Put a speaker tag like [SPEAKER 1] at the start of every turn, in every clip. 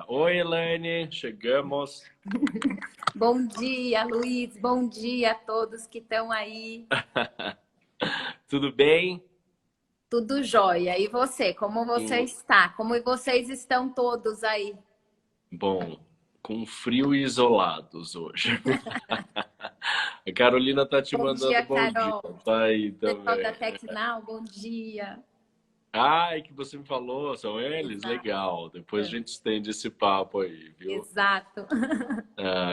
[SPEAKER 1] Oi, Elaine, chegamos.
[SPEAKER 2] Bom dia, Luiz. Bom dia a todos que estão aí.
[SPEAKER 1] Tudo bem?
[SPEAKER 2] Tudo jóia. E você, como você
[SPEAKER 1] Hum,
[SPEAKER 2] está? Como vocês estão todos aí?
[SPEAKER 1] Bom, com frio e isolados hoje. A Carolina tá te
[SPEAKER 2] Bom
[SPEAKER 1] mandando
[SPEAKER 2] dia,
[SPEAKER 1] bom dia,
[SPEAKER 2] Carol.
[SPEAKER 1] tá aí
[SPEAKER 2] Pessoal
[SPEAKER 1] também.
[SPEAKER 2] da Tecnal, bom dia.
[SPEAKER 1] Ai, que você me falou, são eles?
[SPEAKER 2] Exato.
[SPEAKER 1] Legal. Depois a gente estende esse papo aí, viu?
[SPEAKER 2] Exato.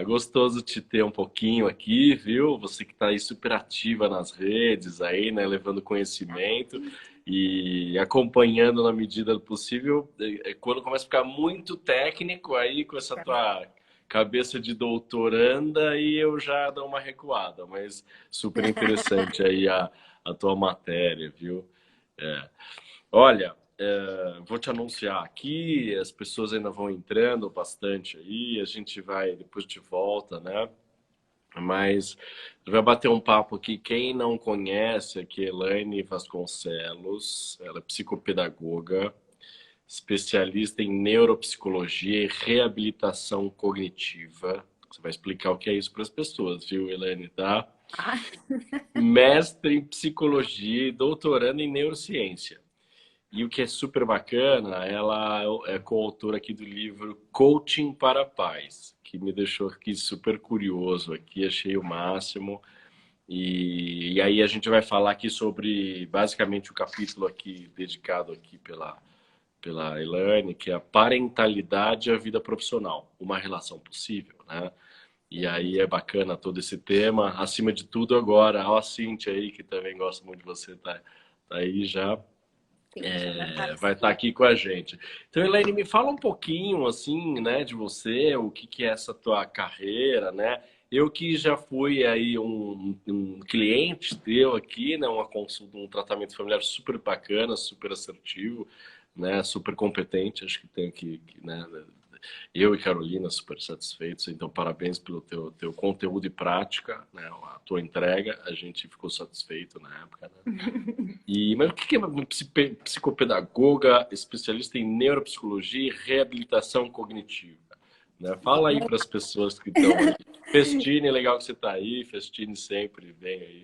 [SPEAKER 1] Gostoso te ter um pouquinho aqui, viu? Você que tá aí super ativa nas redes aí, né? Levando conhecimento e acompanhando na medida do possível. Quando começa a ficar muito técnico aí com essa tua cabeça de doutoranda, e eu já dou uma recuada, mas super interessante aí a tua matéria, viu? É. Olha, vou te anunciar aqui, as pessoas ainda vão entrando bastante aí, a gente vai depois de volta, né? Mas vai bater um papo aqui. Quem não conhece aqui, Elaine Vasconcelos, ela é psicopedagoga, especialista em neuropsicologia e reabilitação cognitiva. Você vai explicar o que é isso para as pessoas, viu, Elaine, tá?
[SPEAKER 2] Ah,
[SPEAKER 1] Mestre em psicologia e doutorando em neurociência. E o que é super bacana, ela é coautora aqui do livro Coaching para a Paz, que me deixou aqui super curioso aqui, achei o máximo. E aí a gente vai falar aqui sobre basicamente o capítulo aqui dedicado aqui pela Elaine, que é a parentalidade e a vida profissional, uma relação possível, né? E aí é bacana todo esse tema. Acima de tudo agora, ó, a Cíntia aí, que também gosta muito de você, tá aí já.
[SPEAKER 2] Cíntia, minha
[SPEAKER 1] Vai estar
[SPEAKER 2] parceira.
[SPEAKER 1] aqui com a gente. Então, Elaine, me fala um pouquinho, assim, né, de você, o que que é essa tua carreira, né? Eu que já fui aí um cliente teu aqui, né, uma consulta, um tratamento familiar super bacana, super assertivo, né, super competente, acho que tenho né, eu e Carolina super satisfeitos, então parabéns pelo teu conteúdo e prática, né, a tua entrega, a gente ficou satisfeito na época, né? Mas o que é uma psicopedagoga especialista em neuropsicologia e reabilitação cognitiva? Né? Fala aí para as pessoas que estão aí. Festine, legal que você está aí. Festine sempre, vem aí.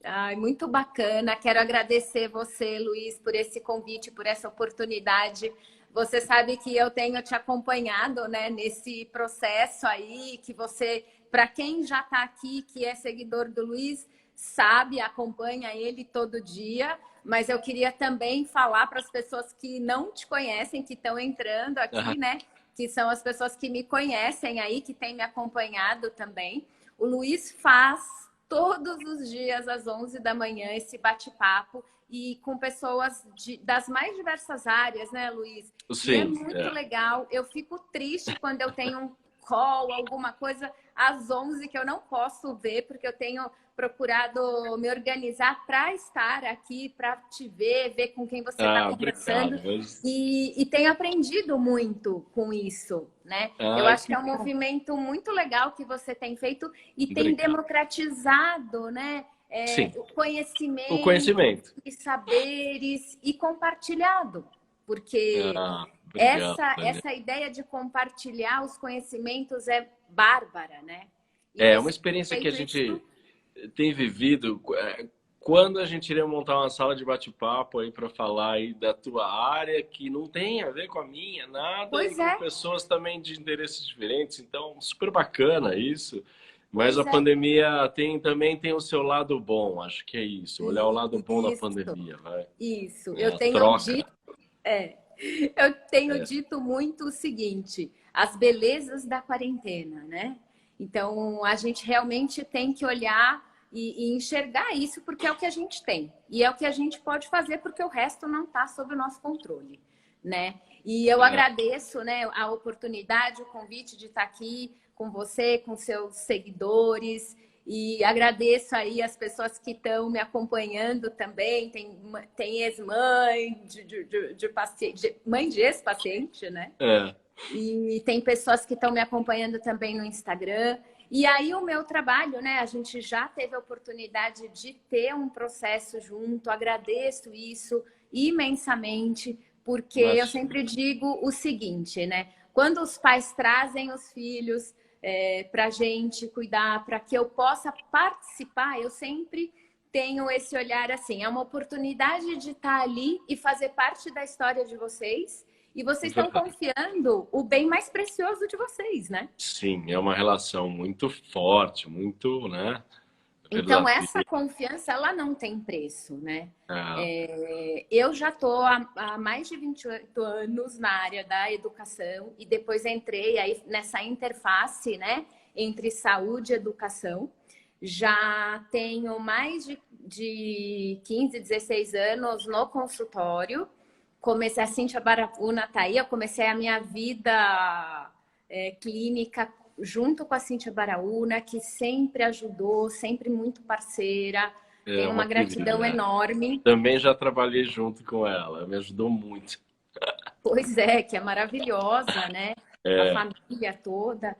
[SPEAKER 2] Ai, muito bacana. Quero agradecer você, Luiz, por esse convite, por essa oportunidade. Você sabe que eu tenho te acompanhado, né, nesse processo aí, que você, para quem já está aqui, que é seguidor do Luiz, sabe, acompanha ele todo dia. Mas eu queria também falar para as pessoas que não te conhecem, que estão entrando
[SPEAKER 1] Ah,
[SPEAKER 2] aqui, né, que são as pessoas que me conhecem aí, que têm me acompanhado também. O Luiz faz todos os dias às 11 da manhã esse bate-papo e com pessoas das mais diversas áreas, né, Luiz? E é
[SPEAKER 1] sim,
[SPEAKER 2] muito legal. Eu fico triste quando eu tenho um call, alguma coisa às 11 que eu não posso ver, porque eu tenho procurado me organizar para estar aqui, para te ver com quem você está conversando.
[SPEAKER 1] obrigado. Mas,
[SPEAKER 2] E tenho aprendido muito com isso, né? Eu acho que
[SPEAKER 1] que
[SPEAKER 2] é um
[SPEAKER 1] bom.
[SPEAKER 2] movimento muito legal que você tem feito e tem
[SPEAKER 1] Obrigado.
[SPEAKER 2] democratizado, né?
[SPEAKER 1] Sim,
[SPEAKER 2] O
[SPEAKER 1] o
[SPEAKER 2] conhecimento
[SPEAKER 1] conhecimento.
[SPEAKER 2] e saberes e compartilhado, porque
[SPEAKER 1] Obrigado, Daniel.
[SPEAKER 2] essa ideia de compartilhar os conhecimentos é bárbara, né? E
[SPEAKER 1] É uma
[SPEAKER 2] você
[SPEAKER 1] experiência
[SPEAKER 2] tem
[SPEAKER 1] que a
[SPEAKER 2] feito isso.
[SPEAKER 1] gente tem vivido. Quando a gente iria montar uma sala de bate-papo aí para falar aí da tua área, que não tem a ver com a minha, nada, e
[SPEAKER 2] Pois
[SPEAKER 1] com
[SPEAKER 2] é,
[SPEAKER 1] pessoas também de interesses diferentes, então super bacana isso. Mas a
[SPEAKER 2] pois é.
[SPEAKER 1] pandemia também tem o seu lado bom, acho que é isso, olhar o lado bom da
[SPEAKER 2] Isso,
[SPEAKER 1] pandemia, vai.
[SPEAKER 2] isso.
[SPEAKER 1] É a troca.
[SPEAKER 2] Eu tenho
[SPEAKER 1] É.
[SPEAKER 2] dito muito o seguinte, as belezas da quarentena, né? Então, a gente realmente tem que olhar e enxergar isso porque é o que a gente tem. E é o que a gente pode fazer porque o resto não está sob o nosso controle, né? E eu
[SPEAKER 1] É.
[SPEAKER 2] agradeço, né, a oportunidade, o convite de estar aqui com você, com seus seguidores. E agradeço aí as pessoas que estão me acompanhando também. Tem ex-mãe de paciente, mãe de ex-paciente, né?
[SPEAKER 1] É.
[SPEAKER 2] E tem pessoas que estão me acompanhando também no Instagram. E aí o meu trabalho, né? A gente já teve a oportunidade de ter um processo junto. Agradeço isso imensamente, porque eu
[SPEAKER 1] Imagina.
[SPEAKER 2] sempre digo o seguinte, né? Quando os pais trazem os filhos para a gente cuidar, para que eu possa participar, eu sempre tenho esse olhar assim, é uma oportunidade de estar ali e fazer parte da história de vocês, e vocês estão
[SPEAKER 1] Verdade.
[SPEAKER 2] confiando o bem mais precioso de vocês, né?
[SPEAKER 1] Sim, é uma relação muito forte, muito, né,
[SPEAKER 2] Então, essa
[SPEAKER 1] verdadeira.
[SPEAKER 2] confiança, ela não tem preço, né?
[SPEAKER 1] É,
[SPEAKER 2] Eu já estou há mais de 28 anos na área da educação e depois entrei aí nessa interface, né, entre saúde e educação. Já tenho mais de 15, 16 anos no consultório. Comecei, a Cíntia Barahona tá aí, eu comecei a minha vida clínica junto com a Cíntia Baraúna, que sempre ajudou, sempre muito parceira.
[SPEAKER 1] é
[SPEAKER 2] Tenho uma
[SPEAKER 1] uma
[SPEAKER 2] gratidão
[SPEAKER 1] querida.
[SPEAKER 2] enorme.
[SPEAKER 1] Também já trabalhei junto com ela, me ajudou muito.
[SPEAKER 2] Pois é, que é maravilhosa, né? A
[SPEAKER 1] É,
[SPEAKER 2] família toda.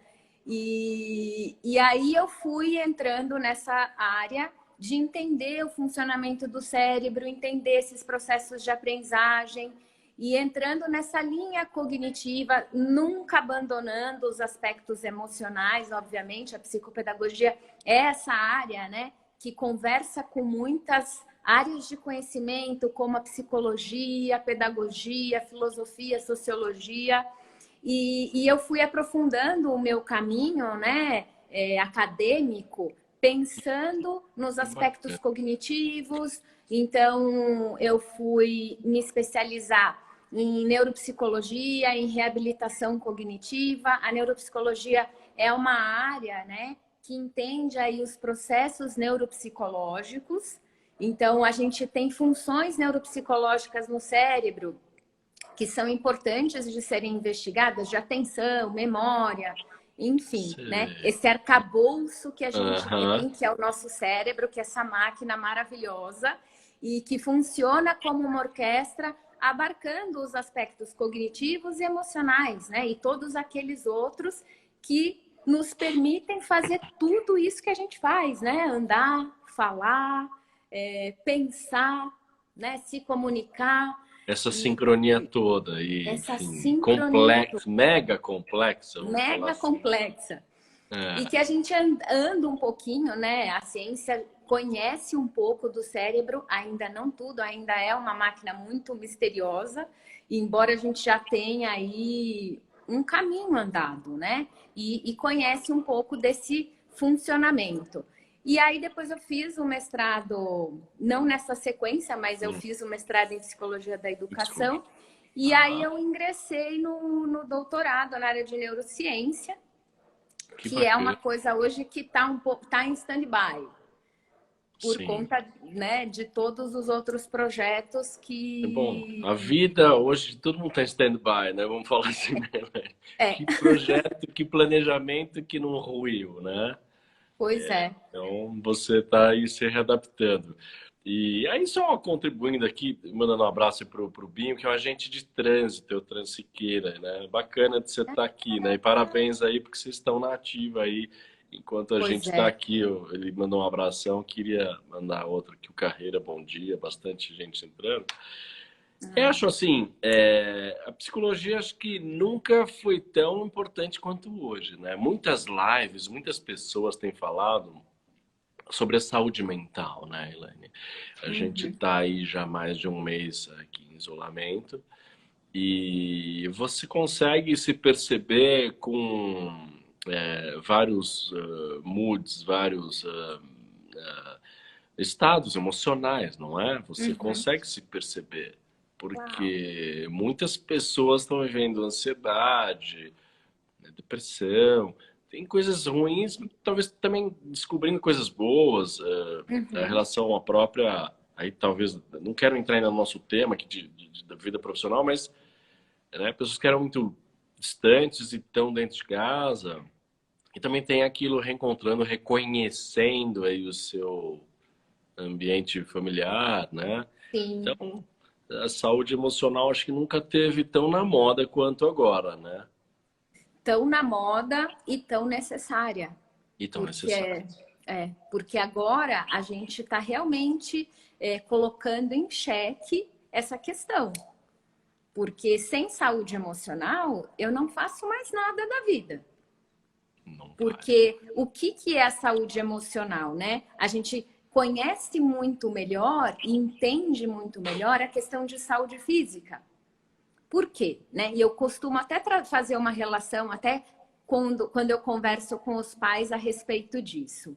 [SPEAKER 2] E aí eu fui entrando nessa área de entender o funcionamento do cérebro, entender esses processos de aprendizagem e entrando nessa linha cognitiva, nunca abandonando os aspectos emocionais, obviamente. A psicopedagogia é essa área, né, que conversa com muitas áreas de conhecimento, como a psicologia, a pedagogia, a filosofia, a sociologia. E eu fui aprofundando o meu caminho, né, acadêmico, pensando nos
[SPEAKER 1] que
[SPEAKER 2] aspectos
[SPEAKER 1] bacana.
[SPEAKER 2] cognitivos. Então, eu fui me especializar em neuropsicologia, em reabilitação cognitiva. A neuropsicologia é uma área, né, que entende aí os processos neuropsicológicos. Então, a gente tem funções neuropsicológicas no cérebro que são importantes de serem investigadas, de atenção, memória, enfim, né?
[SPEAKER 1] Sei.
[SPEAKER 2] Esse arcabouço que a gente
[SPEAKER 1] Aham.
[SPEAKER 2] tem, que é o nosso cérebro, que é essa máquina maravilhosa e que funciona como uma orquestra, abarcando os aspectos cognitivos e emocionais, né? E todos aqueles outros que nos permitem fazer tudo isso que a gente faz, né? Andar, falar, pensar, né? Se comunicar.
[SPEAKER 1] Essa
[SPEAKER 2] E
[SPEAKER 1] sincronia toda e,
[SPEAKER 2] essa
[SPEAKER 1] enfim,
[SPEAKER 2] sincronia
[SPEAKER 1] complexa, mega complexa, vamos falar
[SPEAKER 2] mega
[SPEAKER 1] assim.
[SPEAKER 2] complexa e
[SPEAKER 1] É,
[SPEAKER 2] que a gente anda um pouquinho, né? A ciência conhece um pouco do cérebro, ainda não tudo, ainda é uma máquina muito misteriosa, e embora a gente já tenha aí um caminho andado, né? E conhece um pouco desse funcionamento. E aí depois eu fiz o mestrado, não nessa sequência, mas eu
[SPEAKER 1] hum,
[SPEAKER 2] fiz o mestrado em psicologia da
[SPEAKER 1] psicologia.
[SPEAKER 2] educação. E aí
[SPEAKER 1] Aham,
[SPEAKER 2] eu ingressei no doutorado na área de neurociência,
[SPEAKER 1] que
[SPEAKER 2] que é uma
[SPEAKER 1] bacana.
[SPEAKER 2] coisa hoje que está um pouco tá em stand-by, por
[SPEAKER 1] Sim.
[SPEAKER 2] conta, né, de todos os outros projetos
[SPEAKER 1] É bom,
[SPEAKER 2] que
[SPEAKER 1] a vida hoje, todo mundo está em stand-by, né? Vamos falar assim, né?
[SPEAKER 2] é,
[SPEAKER 1] Que projeto, que planejamento que não ruiu, né?
[SPEAKER 2] pois é.
[SPEAKER 1] Então, você está aí se readaptando. E aí, só contribuindo aqui, mandando um abraço pro Binho, que é um agente de trânsito, é o Transiqueira, né? Bacana de você estar aqui, né? E parabéns aí, porque vocês estão na ativa aí, enquanto a gente
[SPEAKER 2] Pois
[SPEAKER 1] está
[SPEAKER 2] é.
[SPEAKER 1] aqui. Ele mandou um abração, queria mandar outro aqui, o Carreira, bom dia, bastante gente entrando. Eu
[SPEAKER 2] Ah,
[SPEAKER 1] acho assim, a psicologia acho que nunca foi tão importante quanto hoje, né? Muitas lives, muitas pessoas têm falado sobre a saúde mental, né, Elaine? A gente
[SPEAKER 2] uhum.
[SPEAKER 1] está aí já há mais de um mês aqui em isolamento e você consegue se perceber com vários moods, vários estados emocionais, não é? Você
[SPEAKER 2] Uhum.
[SPEAKER 1] consegue se perceber,
[SPEAKER 2] Uau.
[SPEAKER 1] porque muitas pessoas estão vivendo ansiedade, né, depressão, tem coisas ruins, talvez também descobrindo coisas boas, a
[SPEAKER 2] Uhum.
[SPEAKER 1] relação à própria, aí talvez, não quero entrar no nosso tema aqui da vida profissional, mas né, pessoas que eram muito distantes e estão dentro de casa, e também tem aquilo reencontrando, reconhecendo aí o seu ambiente familiar, né?
[SPEAKER 2] Sim.
[SPEAKER 1] Então, a saúde emocional acho que nunca teve tão na moda quanto agora, né?
[SPEAKER 2] Tão na moda e tão necessária,
[SPEAKER 1] E tão
[SPEAKER 2] porque
[SPEAKER 1] necessária.
[SPEAKER 2] porque agora a gente está realmente colocando em xeque essa questão. Porque sem saúde emocional, eu não faço mais nada da vida.
[SPEAKER 1] Não
[SPEAKER 2] Porque o que é a saúde emocional, né? A gente conhece muito melhor e entende muito melhor a questão de saúde física. Por quê? Né? E eu costumo até fazer uma relação, até quando eu converso com os pais a respeito disso.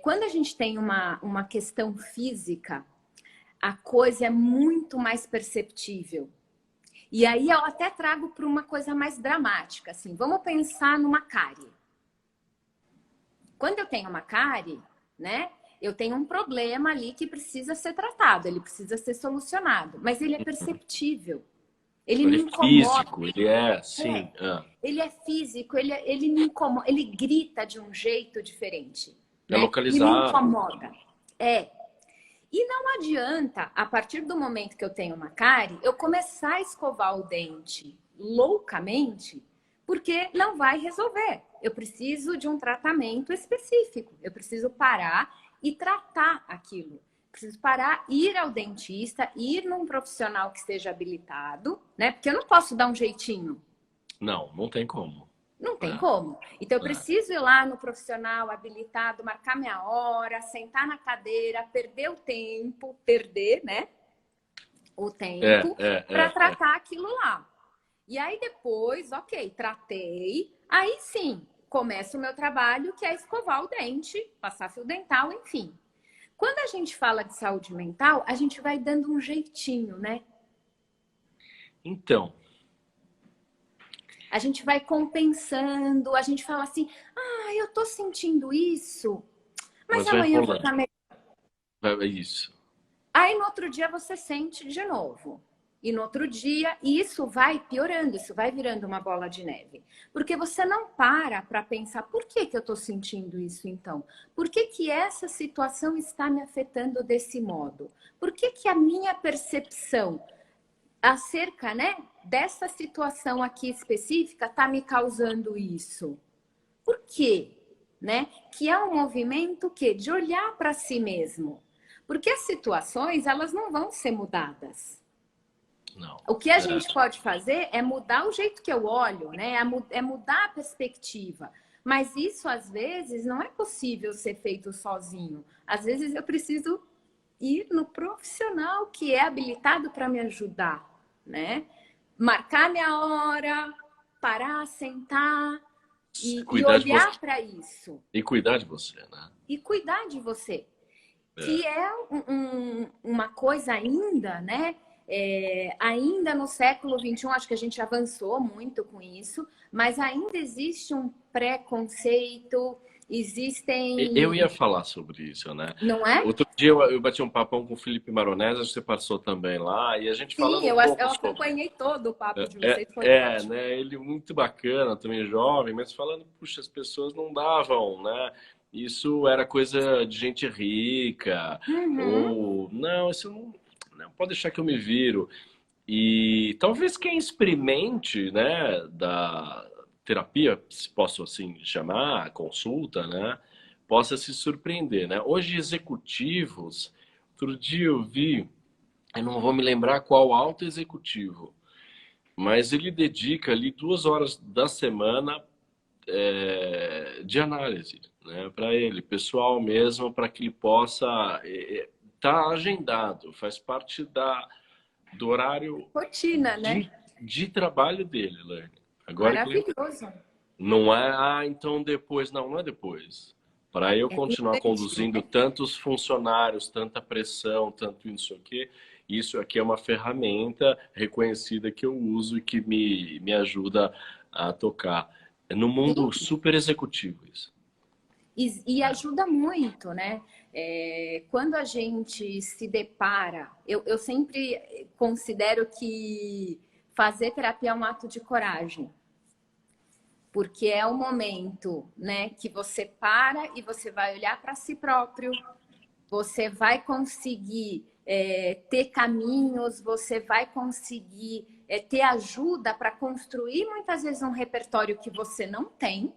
[SPEAKER 2] Quando a gente tem uma questão física, a coisa é muito mais perceptível. E aí eu até trago para uma coisa mais dramática, assim. Vamos pensar numa cárie. Quando eu tenho uma cárie, né? Eu tenho um problema ali que precisa ser tratado, ele precisa ser solucionado, mas ele é perceptível. Ele
[SPEAKER 1] Ele
[SPEAKER 2] me
[SPEAKER 1] é
[SPEAKER 2] incomoda.
[SPEAKER 1] físico, ele é, sim.
[SPEAKER 2] Ele é físico, ele me incomoda, ele grita de um jeito diferente,
[SPEAKER 1] É
[SPEAKER 2] né? E me
[SPEAKER 1] localizado.
[SPEAKER 2] incomoda. E não adianta, a partir do momento que eu tenho uma cárie, eu começar a escovar o dente loucamente, porque não vai resolver. Eu preciso de um tratamento específico. Eu preciso parar e tratar aquilo. Preciso parar, ir ao dentista, ir num profissional que esteja habilitado, né? Porque eu não posso dar um jeitinho.
[SPEAKER 1] Não, não tem como.
[SPEAKER 2] Não tem
[SPEAKER 1] É,
[SPEAKER 2] como. Então, eu
[SPEAKER 1] é.
[SPEAKER 2] preciso ir lá no profissional habilitado, marcar minha hora, sentar na cadeira, perder o tempo, perder, né? O tempo para
[SPEAKER 1] É.
[SPEAKER 2] tratar aquilo lá. E aí depois, ok, tratei. Aí sim, começa o meu trabalho, que é escovar o dente, passar fio dental, enfim. Quando a gente fala de saúde mental, a gente vai dando um jeitinho, né?
[SPEAKER 1] Então,
[SPEAKER 2] A gente vai compensando, a gente fala assim, ah, eu tô sentindo isso, mas
[SPEAKER 1] mas vai
[SPEAKER 2] amanhã eu vou
[SPEAKER 1] enrolando.
[SPEAKER 2] estar melhor.
[SPEAKER 1] É isso.
[SPEAKER 2] Aí no outro dia você sente de novo. E no outro dia, isso vai piorando, isso vai virando uma bola de neve. Porque você não para pensar, por que que eu estou sentindo isso então? Por que que essa situação está me afetando desse modo? Por que que a minha percepção acerca, né, dessa situação aqui específica está me causando isso? Por quê? Né? Que é um movimento que de olhar para si mesmo. Porque as situações, elas não vão ser mudadas.
[SPEAKER 1] Não.
[SPEAKER 2] O que a
[SPEAKER 1] É,
[SPEAKER 2] gente pode fazer é mudar o jeito que eu olho, né? É mudar a perspectiva. Mas isso, às vezes, não é possível ser feito sozinho. Às vezes, eu preciso ir no profissional que é habilitado para me ajudar, né? Marcar minha hora, parar, sentar e
[SPEAKER 1] cuidar de você.
[SPEAKER 2] olhar para isso.
[SPEAKER 1] E cuidar de você, né?
[SPEAKER 2] E cuidar de você. Que
[SPEAKER 1] É.
[SPEAKER 2] é uma coisa ainda, né? Ainda no século XXI, acho que a gente avançou muito com isso, mas ainda existe um preconceito,
[SPEAKER 1] Eu
[SPEAKER 2] existem,
[SPEAKER 1] ia falar sobre isso, né?
[SPEAKER 2] não é?
[SPEAKER 1] Outro dia eu bati um papão com o Felipe Maronese, acho que você passou também lá, e a gente
[SPEAKER 2] Sim,
[SPEAKER 1] falando um
[SPEAKER 2] eu
[SPEAKER 1] pouco sobre.
[SPEAKER 2] acompanhei todo o papo de vocês, foi ótimo.
[SPEAKER 1] Né? Ele muito bacana, também jovem, mas falando, puxa, as pessoas não davam, né? Isso era coisa de gente rica,
[SPEAKER 2] Uhum.
[SPEAKER 1] ou não, isso não pode deixar que eu me viro. E talvez quem experimente, né, da terapia, se posso assim chamar, consulta, né, possa se surpreender, né? Hoje executivos, outro dia eu vi, eu não vou me lembrar qual alto executivo, mas ele dedica ali 2 horas da semana de análise, né, para ele, pessoal mesmo, para que ele possa tá agendado, faz parte do horário
[SPEAKER 2] Rotina, né?
[SPEAKER 1] de trabalho dele, Elaine. Agora que ele
[SPEAKER 2] Maravilhoso.
[SPEAKER 1] não é, então depois, não é depois. Para eu
[SPEAKER 2] É
[SPEAKER 1] continuar
[SPEAKER 2] durante,
[SPEAKER 1] conduzindo
[SPEAKER 2] né?
[SPEAKER 1] tantos funcionários, tanta pressão, tanto isso aqui, isso aqui é uma ferramenta reconhecida que eu uso e que me ajuda a tocar. É no mundo
[SPEAKER 2] Sim.
[SPEAKER 1] super executivo isso.
[SPEAKER 2] E ajuda muito, né? Quando a gente se depara, eu sempre considero que fazer terapia é um ato de coragem, porque é o momento, né, que você para e você vai olhar para si próprio, você vai conseguir ter caminhos, você vai conseguir ter ajuda para construir muitas vezes um repertório que você não tem,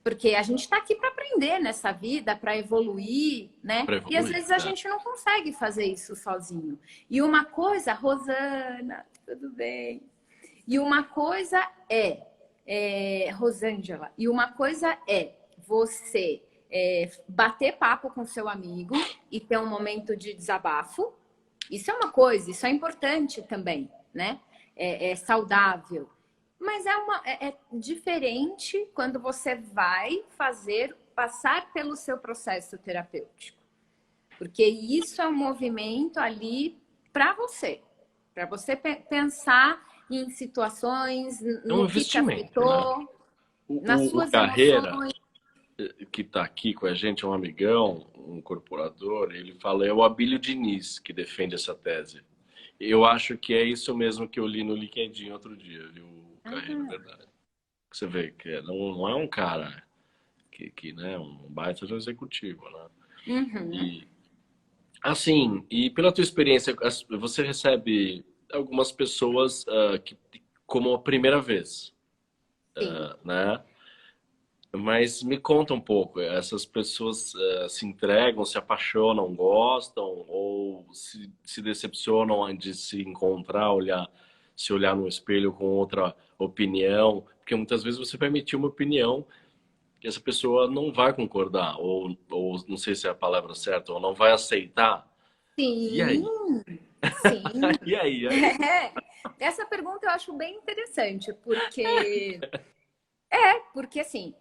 [SPEAKER 2] Porque a gente está aqui para aprender nessa vida, para evoluir, né?
[SPEAKER 1] Pra
[SPEAKER 2] E às
[SPEAKER 1] evoluir,
[SPEAKER 2] vezes a gente não consegue fazer isso sozinho. E uma coisa, Rosana, tudo bem? E uma coisa Rosângela, e uma coisa é você bater papo com seu amigo e ter um momento de desabafo. Isso é uma coisa, isso é importante também, né? É saudável. Mas é diferente quando você vai passar pelo seu processo terapêutico. Porque isso é um movimento ali para você pensar em situações,
[SPEAKER 1] é um
[SPEAKER 2] no que te
[SPEAKER 1] investimento, né?
[SPEAKER 2] afetou, nas
[SPEAKER 1] O
[SPEAKER 2] suas
[SPEAKER 1] Carreira,
[SPEAKER 2] emoções.
[SPEAKER 1] que está aqui com a gente, é um amigão, um incorporador, ele fala, é o Abílio Diniz que defende essa tese. Eu acho que é isso mesmo que eu li no LinkedIn outro dia, viu, Carreira,
[SPEAKER 2] Ah,
[SPEAKER 1] verdade. Você vê que não é um cara que né, um baita de um executivo, né?
[SPEAKER 2] uhum,
[SPEAKER 1] E, assim, e pela tua experiência, você recebe algumas pessoas que, como a primeira vez,
[SPEAKER 2] sim.
[SPEAKER 1] né? Mas me conta um pouco, essas pessoas se entregam, se apaixonam, gostam ou se decepcionam antes de se encontrar, se olhar no espelho com outra opinião? Porque muitas vezes você vai emitir uma opinião que essa pessoa não vai concordar, ou não sei se é a palavra certa, ou não vai aceitar. E
[SPEAKER 2] Sim,
[SPEAKER 1] aí?
[SPEAKER 2] sim.
[SPEAKER 1] E aí? E aí?
[SPEAKER 2] Essa pergunta eu acho bem interessante, porque assim,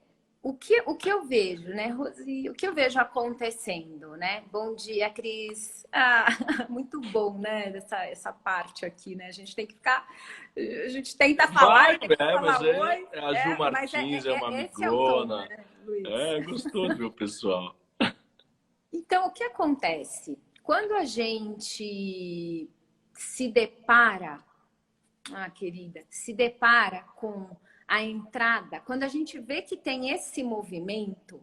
[SPEAKER 2] o que eu vejo, né, Rosi, o que eu vejo acontecendo, né? Bom dia, Cris. Ah, muito bom, né, essa parte aqui, né? A gente tenta falar
[SPEAKER 1] Vai,
[SPEAKER 2] e depois
[SPEAKER 1] mas
[SPEAKER 2] falar oi,
[SPEAKER 1] a Ju
[SPEAKER 2] mas
[SPEAKER 1] Martins é uma
[SPEAKER 2] esse é o tom,
[SPEAKER 1] amigona.
[SPEAKER 2] né, Luiz?
[SPEAKER 1] É, gostou do meu pessoal.
[SPEAKER 2] Então, o que acontece? Quando a gente se depara, querida, se depara com a entrada, quando a gente vê que tem esse movimento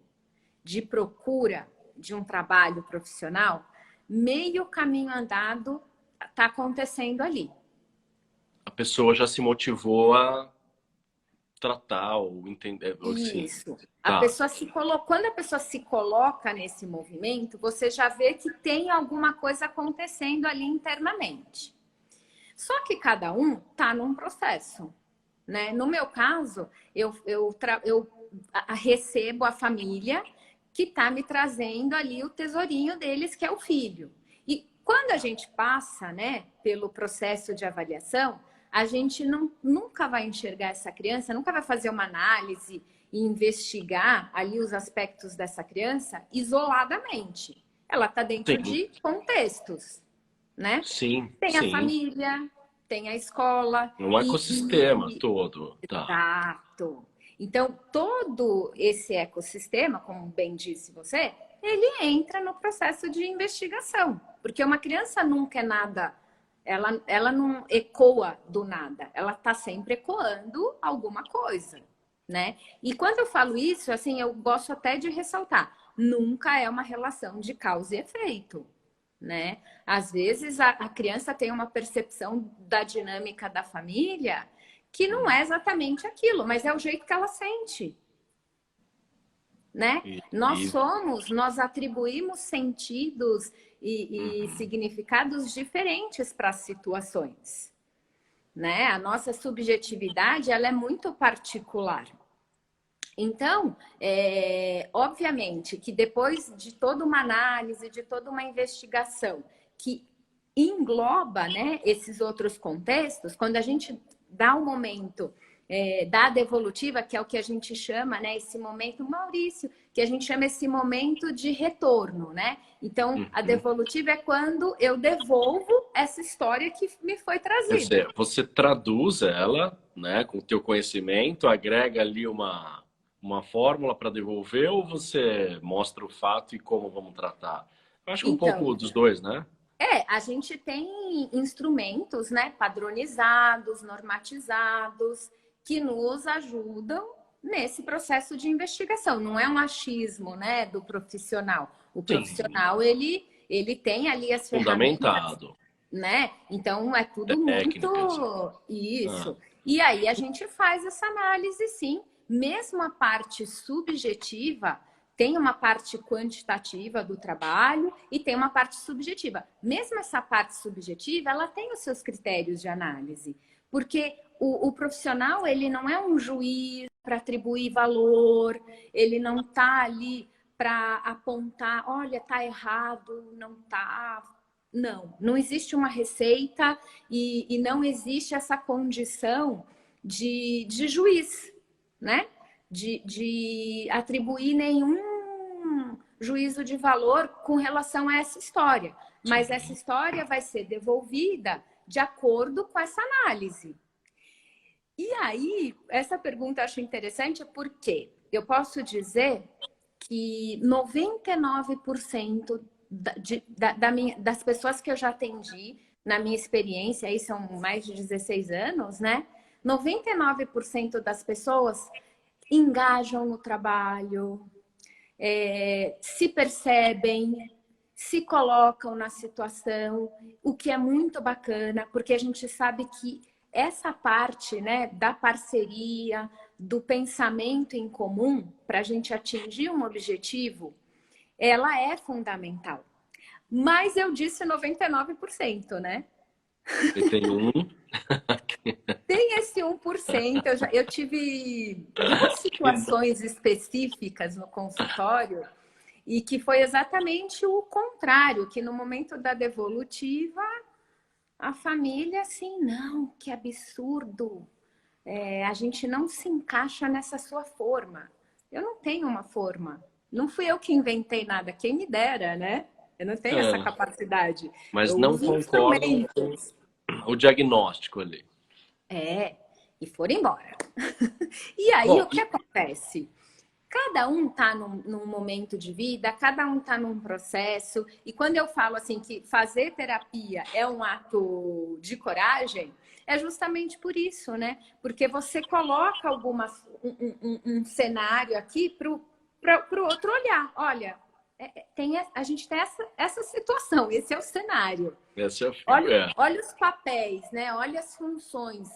[SPEAKER 2] de procura de um trabalho profissional, meio caminho andado está acontecendo ali.
[SPEAKER 1] A pessoa já se motivou a tratar ou entender, ou sim.
[SPEAKER 2] Isso.
[SPEAKER 1] Tá.
[SPEAKER 2] Quando a pessoa se coloca nesse movimento, você já vê que tem alguma coisa acontecendo ali internamente. Só que cada um está num processo, né? No meu caso, eu recebo a família que está me trazendo ali o tesourinho deles, que é o filho. E quando a gente passa, né, pelo processo de avaliação, a gente nunca vai enxergar essa criança, nunca vai fazer uma análise e investigar ali os aspectos dessa criança isoladamente. Ela está dentro
[SPEAKER 1] Sim,
[SPEAKER 2] de contextos, né?
[SPEAKER 1] sim,
[SPEAKER 2] Tem a
[SPEAKER 1] sim.
[SPEAKER 2] família, tem a escola
[SPEAKER 1] Um
[SPEAKER 2] e,
[SPEAKER 1] ecossistema
[SPEAKER 2] e
[SPEAKER 1] todo. Tá.
[SPEAKER 2] exato. Então, todo esse ecossistema, como bem disse você, ele entra no processo de investigação. Porque uma criança nunca é nada, ela não ecoa do nada, ela está sempre ecoando alguma coisa, né? E quando eu falo isso, assim, eu gosto até de ressaltar, nunca é uma relação de causa e efeito, né? Às vezes a criança tem uma percepção da dinâmica da família que não é exatamente aquilo, mas é o jeito que ela sente, né?
[SPEAKER 1] E,
[SPEAKER 2] Nós atribuímos sentidos e
[SPEAKER 1] uhum.
[SPEAKER 2] significados diferentes para as situações, né? A nossa subjetividade, ela é muito particular. Então, obviamente que depois de toda uma análise, de toda uma investigação que engloba, né, esses outros contextos, quando a gente dá um momento da devolutiva, que é o que a gente chama, né, esse momento, Maurício, que a gente chama esse momento de retorno, né? Então, a
[SPEAKER 1] Uhum.
[SPEAKER 2] devolutiva é quando eu devolvo essa história que me foi
[SPEAKER 1] Quer
[SPEAKER 2] trazida.
[SPEAKER 1] dizer, você traduz ela, né, com o teu conhecimento, agrega ali uma fórmula para devolver ou você mostra o fato e como vamos tratar? Eu acho que um pouco
[SPEAKER 2] Então,
[SPEAKER 1] dos dois, né?
[SPEAKER 2] a gente tem instrumentos, né, padronizados, normatizados, que nos ajudam nesse processo de investigação. Não é um achismo, né, do profissional. O
[SPEAKER 1] Sim,
[SPEAKER 2] profissional, ele tem ali as ferramentas,
[SPEAKER 1] fundamentado.
[SPEAKER 2] né? Então, é tudo
[SPEAKER 1] Técnicas.
[SPEAKER 2] muito
[SPEAKER 1] Ah,
[SPEAKER 2] isso. E aí a gente faz essa análise, sim, mesmo a parte subjetiva, tem uma parte quantitativa do trabalho e tem uma parte subjetiva. Mesmo essa parte subjetiva, ela tem os seus critérios de análise. Porque o profissional, ele não é um juiz para atribuir valor, ele não está ali para apontar, olha, tá errado, não tá. Não, não existe uma receita e não existe essa condição de juiz, né? De atribuir nenhum juízo de valor com relação a essa história. Mas essa história vai ser devolvida de acordo com essa análise. E aí, essa pergunta eu acho interessante porque eu posso dizer que 99% das pessoas que eu já atendi, na minha experiência, aí são mais de 16 anos, né? 99% das pessoas engajam no trabalho, se percebem, se colocam na situação, o que é muito bacana, porque a gente sabe que essa parte, né, da parceria, do pensamento em comum, para a gente atingir um objetivo, ela é fundamental. Mas eu disse 99%, né?
[SPEAKER 1] E tem um.
[SPEAKER 2] Tem esse 1%. Eu tive duas situações específicas no consultório e que foi exatamente o contrário, que no momento da devolutiva, a família, assim, não, que absurdo. A gente não se encaixa nessa sua forma. Eu não tenho uma forma. Não fui eu que inventei nada, quem me dera, né? Eu não tenho essa capacidade.
[SPEAKER 1] Mas
[SPEAKER 2] Eu
[SPEAKER 1] não
[SPEAKER 2] uso
[SPEAKER 1] concordam com
[SPEAKER 2] instrumentos.
[SPEAKER 1] o diagnóstico ali.
[SPEAKER 2] E foram embora. E aí,
[SPEAKER 1] Bom,
[SPEAKER 2] o que acontece? Cada um tá num momento de vida, cada um tá num processo. E quando eu falo assim que fazer terapia é um ato de coragem, é justamente por isso, né? Porque você coloca um cenário aqui para o outro olhar. Olha, a gente tem essa situação, esse é o cenário.
[SPEAKER 1] esse é o fio,
[SPEAKER 2] Olha os papéis, né? Olha as funções.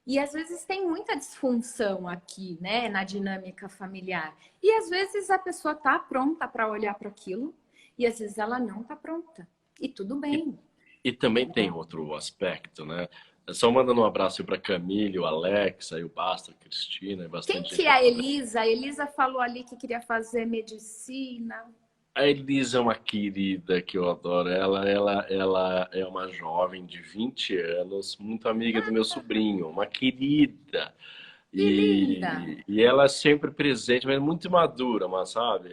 [SPEAKER 2] E às vezes tem muita disfunção aqui, né, na dinâmica familiar. E às vezes a pessoa tá pronta para olhar para aquilo e às vezes ela não tá pronta. E tudo bem.
[SPEAKER 1] E também tem outro aspecto, né? Só mandando um abraço para Camille, o Alex, aí o Basta, a Cristina, e
[SPEAKER 2] Quem
[SPEAKER 1] bastante
[SPEAKER 2] que
[SPEAKER 1] gente.
[SPEAKER 2] é a Elisa? A Elisa falou ali que queria fazer medicina.
[SPEAKER 1] A Elisa é uma querida que eu adoro. Ela é uma jovem de 20 anos, muito amiga do meu sobrinho, uma querida.
[SPEAKER 2] Que linda!
[SPEAKER 1] E ela é sempre presente, mas muito madura, mas sabe?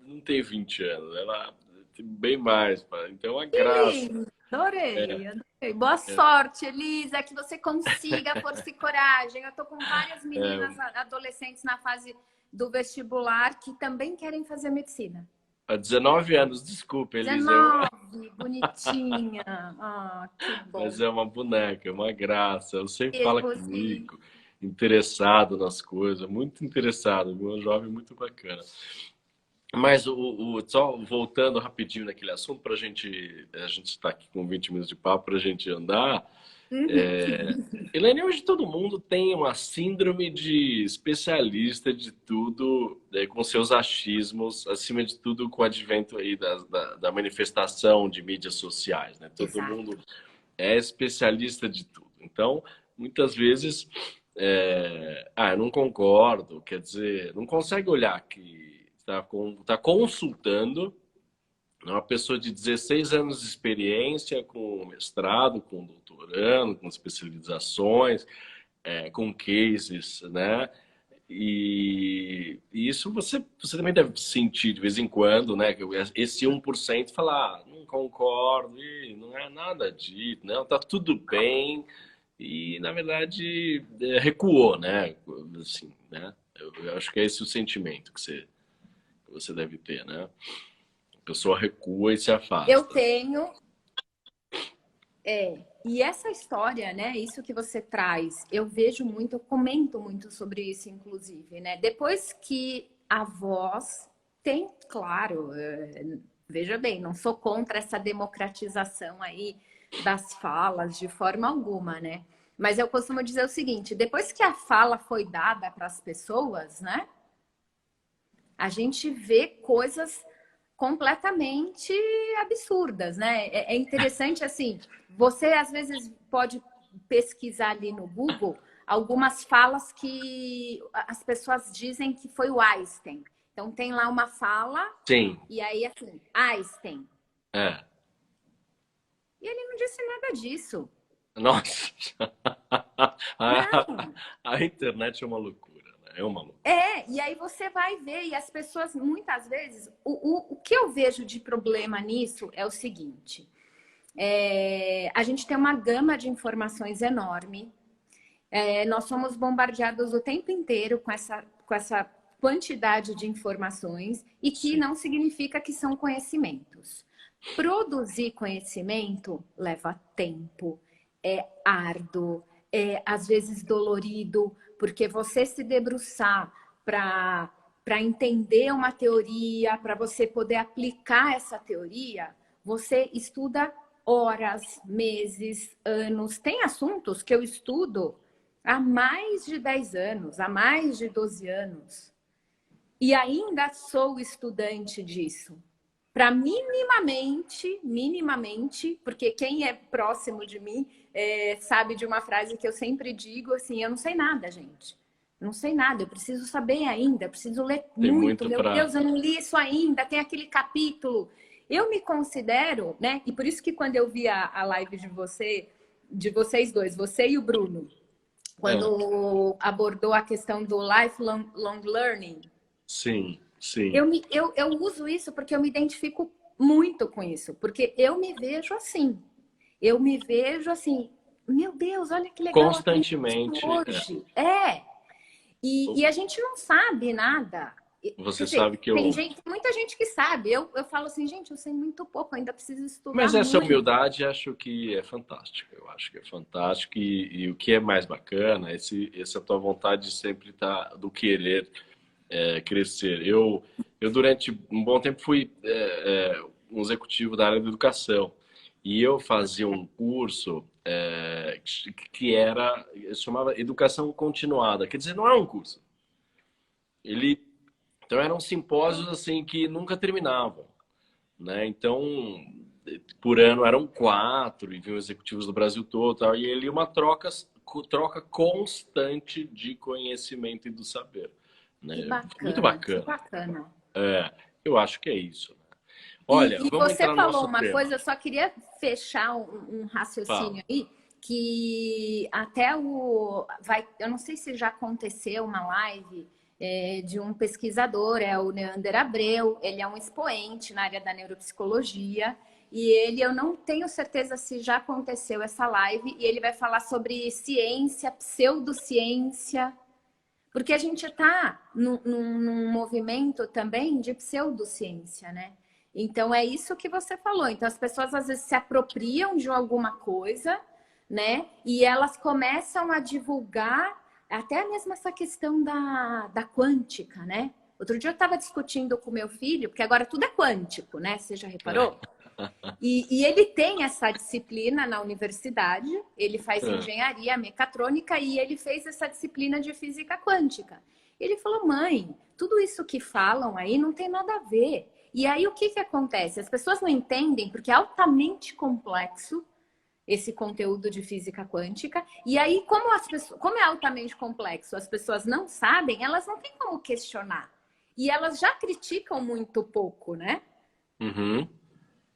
[SPEAKER 1] Não tem 20 anos, ela tem bem mais, pá. Então é uma
[SPEAKER 2] Que
[SPEAKER 1] graça.
[SPEAKER 2] lindo! Adorei, adorei. Boa sorte, Elisa, que você consiga força e coragem. Eu tô com várias meninas adolescentes na fase do vestibular que também querem fazer medicina.
[SPEAKER 1] Há 19 anos, desculpa, Elisa,
[SPEAKER 2] 19, bonitinha. Ah, que bom.
[SPEAKER 1] mas é uma boneca, é uma graça. Ela sempre
[SPEAKER 2] Beijo,
[SPEAKER 1] fala
[SPEAKER 2] Rosi.
[SPEAKER 1] comigo, interessado nas coisas, muito interessado, uma jovem muito bacana. Mas só voltando rapidinho naquele assunto, a gente está aqui com 20 minutos de papo para a gente andar. Helene, hoje todo mundo tem uma síndrome de especialista de tudo, com seus achismos, acima de tudo com o advento aí da manifestação de mídias sociais, né? Todo
[SPEAKER 2] Exato.
[SPEAKER 1] mundo é especialista de tudo. Então, muitas vezes, eu não concordo, quer dizer, não consegue olhar que tá consultando uma pessoa de 16 anos de experiência, com mestrado, com doutorando, com especializações, com cases, né? E isso você também deve sentir de vez em quando, né? Que esse 1% falar, não concordo, e não é nada disso, não, tá tudo bem. E, na verdade, recuou, né? Assim, né? Eu acho que é esse o sentimento que você deve ter, né? A pessoa recua e se
[SPEAKER 2] Eu
[SPEAKER 1] afasta.
[SPEAKER 2] tenho. E essa história, né? Isso que você traz, eu vejo muito, eu comento muito sobre isso, inclusive, né? Depois que a voz tem, claro, veja bem, não sou contra essa democratização aí das falas de forma alguma, né? Mas eu costumo dizer o seguinte, depois que a fala foi dada para as pessoas, né? A gente vê coisas completamente absurdas, né? É interessante, assim, você às vezes pode pesquisar ali no Google algumas falas que as pessoas dizem que foi o Einstein. Então tem lá uma fala,
[SPEAKER 1] Sim,
[SPEAKER 2] e aí assim, Einstein.
[SPEAKER 1] é.
[SPEAKER 2] E ele não disse nada disso.
[SPEAKER 1] Nossa, a,
[SPEAKER 2] Não.
[SPEAKER 1] a internet é uma loucura, né? É uma loucura.
[SPEAKER 2] E aí você vai ver, e as pessoas, muitas vezes, o que eu vejo de problema nisso é o seguinte: a gente tem uma gama de informações enorme, nós somos bombardeados o tempo inteiro com essa quantidade de informações, e que
[SPEAKER 1] Sim.
[SPEAKER 2] não significa que são conhecimentos. Produzir conhecimento leva tempo, é árduo, é às vezes dolorido, porque você se debruçar para entender uma teoria, para você poder aplicar essa teoria, você estuda horas, meses, anos. Tem assuntos que eu estudo há mais de 10 anos, há mais de 12 anos. E ainda sou estudante disso. Para minimamente, porque quem é próximo de mim sabe de uma frase que eu sempre digo assim, eu não sei nada, gente. Eu não sei nada, eu preciso saber ainda, eu preciso ler
[SPEAKER 1] Tem
[SPEAKER 2] muito.
[SPEAKER 1] muito
[SPEAKER 2] Meu
[SPEAKER 1] para.
[SPEAKER 2] Deus, eu não li isso ainda, tem aquele capítulo. Eu me considero, né? E por isso que quando eu vi a live de vocês dois, você e o Bruno, quando abordou a questão do lifelong learning,
[SPEAKER 1] Sim, sim.
[SPEAKER 2] eu uso isso porque eu me identifico muito com isso, porque eu me vejo assim. Eu me vejo assim, meu Deus, olha que legal aprender isso
[SPEAKER 1] Constantemente.
[SPEAKER 2] hoje. E a gente não sabe nada. Quer
[SPEAKER 1] Você
[SPEAKER 2] dizer,
[SPEAKER 1] sabe que
[SPEAKER 2] tem
[SPEAKER 1] eu.
[SPEAKER 2] gente, muita gente que sabe. Eu falo assim, gente, eu sei muito pouco, ainda preciso estudar
[SPEAKER 1] Mas essa
[SPEAKER 2] muito.
[SPEAKER 1] humildade acho que é fantástica. Eu acho que é fantástico. E o que é mais bacana, essa tua vontade de sempre estar do querer crescer. Eu, durante um bom tempo, fui um executivo da área da educação. E eu fazia um curso que era, chamava Educação Continuada. Quer dizer, não é um curso. Ele, então, eram simpósios assim que nunca terminavam, né? Então, por ano eram 4 e vinham executivos do Brasil todo, tal, e ele uma troca constante de conhecimento e do saber, né? Muito
[SPEAKER 2] Que
[SPEAKER 1] bacana.
[SPEAKER 2] bacana.
[SPEAKER 1] Eu acho que é isso, né? Olha,
[SPEAKER 2] E
[SPEAKER 1] vamos
[SPEAKER 2] você
[SPEAKER 1] entrar no
[SPEAKER 2] falou
[SPEAKER 1] nosso
[SPEAKER 2] uma
[SPEAKER 1] tema.
[SPEAKER 2] coisa, eu só queria fechar um
[SPEAKER 1] Fala.
[SPEAKER 2] raciocínio aí, que até eu não sei se já aconteceu uma live de um pesquisador, é o Neander Abreu, ele é um expoente na área da neuropsicologia, e eu não tenho certeza se já aconteceu essa live, e ele vai falar sobre ciência, pseudociência, porque a gente está num movimento também de pseudociência, né? Então é isso que você falou. Então as pessoas às vezes se apropriam de alguma coisa, né? E elas começam a divulgar até mesmo essa questão da quântica, né? Outro dia eu estava discutindo com meu filho, porque agora tudo é quântico, né? Você já reparou? E ele tem essa disciplina na universidade, ele faz engenharia mecatrônica e ele fez essa disciplina de física quântica. Ele falou, mãe, tudo isso que falam aí não tem nada a ver. E aí o que, que acontece? As pessoas não entendem porque é altamente complexo esse conteúdo de física quântica. E aí, como é altamente complexo, as pessoas não sabem, elas não têm como questionar. E elas já criticam muito pouco, né?
[SPEAKER 1] Uhum.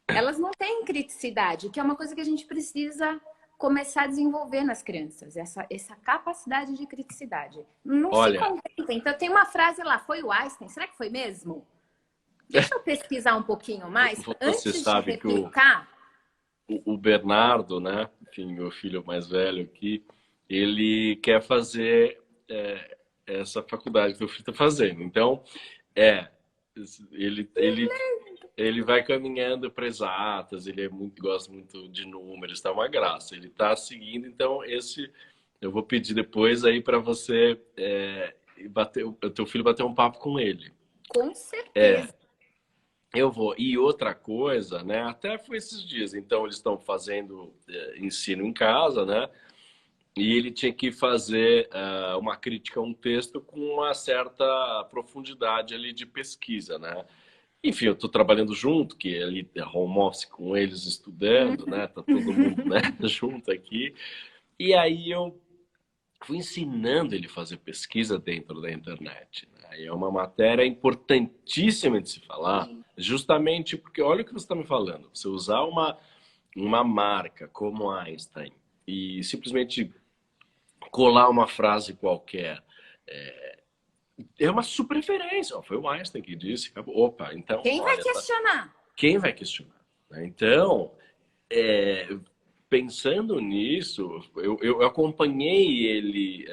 [SPEAKER 2] Elas não têm criticidade, que é uma coisa que a gente precisa começar a desenvolver nas crianças, essa capacidade de criticidade. Não se
[SPEAKER 1] Olha,
[SPEAKER 2] contentem. Então, tem uma frase lá, foi o Einstein, será que foi mesmo? Deixa eu pesquisar um pouquinho mais,
[SPEAKER 1] você
[SPEAKER 2] antes de
[SPEAKER 1] sabe que
[SPEAKER 2] replicar.
[SPEAKER 1] o Bernardo, né? Enfim, meu filho mais velho aqui, ele quer fazer essa faculdade que o filho está fazendo. Então, é, ele ele vai caminhando para exatas, ele gosta muito de números, tá uma graça. Ele está seguindo, então esse eu vou pedir depois aí para você o teu filho bater um papo com ele.
[SPEAKER 2] Com certeza.
[SPEAKER 1] Eu vou. E outra coisa, né? Até foi esses dias. Então eles estão fazendo ensino em casa, né? e ele tinha que fazer uma crítica a um texto com uma certa profundidade ali de pesquisa, né? Enfim, eu estou trabalhando junto, que é ali é home office com eles estudando, né? Tá todo mundo, né, junto aqui. E aí eu fui ensinando ele a fazer pesquisa dentro da internet, né? E é uma matéria importantíssima de se falar, justamente porque olha o que você está me falando. Você usar uma marca como Einstein e simplesmente colar uma frase qualquer é uma super referência. Ó, foi o Einstein que disse. Opa, então,
[SPEAKER 2] Quem vai
[SPEAKER 1] olha,
[SPEAKER 2] questionar?
[SPEAKER 1] quem vai questionar? Né? Então, é, pensando nisso, eu acompanhei ele.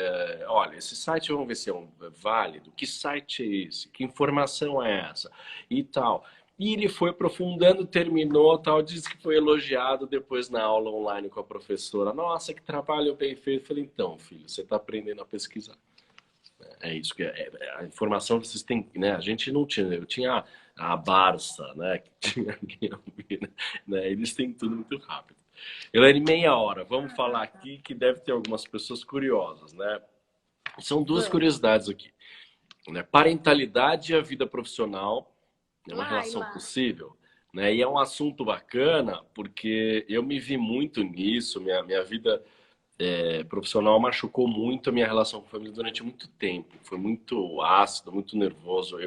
[SPEAKER 1] Olha, esse site, vamos ver se é válido. Que site é esse? Que informação é essa? E tal. E ele foi aprofundando, terminou, tal, disse que foi elogiado depois na aula online com a professora. Nossa, que trabalho bem feito. Eu falei, então, filho, você está aprendendo a pesquisar. É isso que a informação que vocês têm, né? A gente não tinha, eu tinha a Barça, né? Que tinha aqui, né? Eles têm tudo muito rápido. Elaine, meia hora. Vamos falar aqui que deve ter algumas pessoas curiosas, né? São duas
[SPEAKER 2] Vamos.
[SPEAKER 1] curiosidades aqui, né? Parentalidade e a vida profissional é uma relação
[SPEAKER 2] Laila.
[SPEAKER 1] possível, né? E é um assunto bacana porque eu me vi muito nisso, minha vida profissional machucou muito a minha relação com a família durante muito tempo. Foi muito ácido, muito nervoso.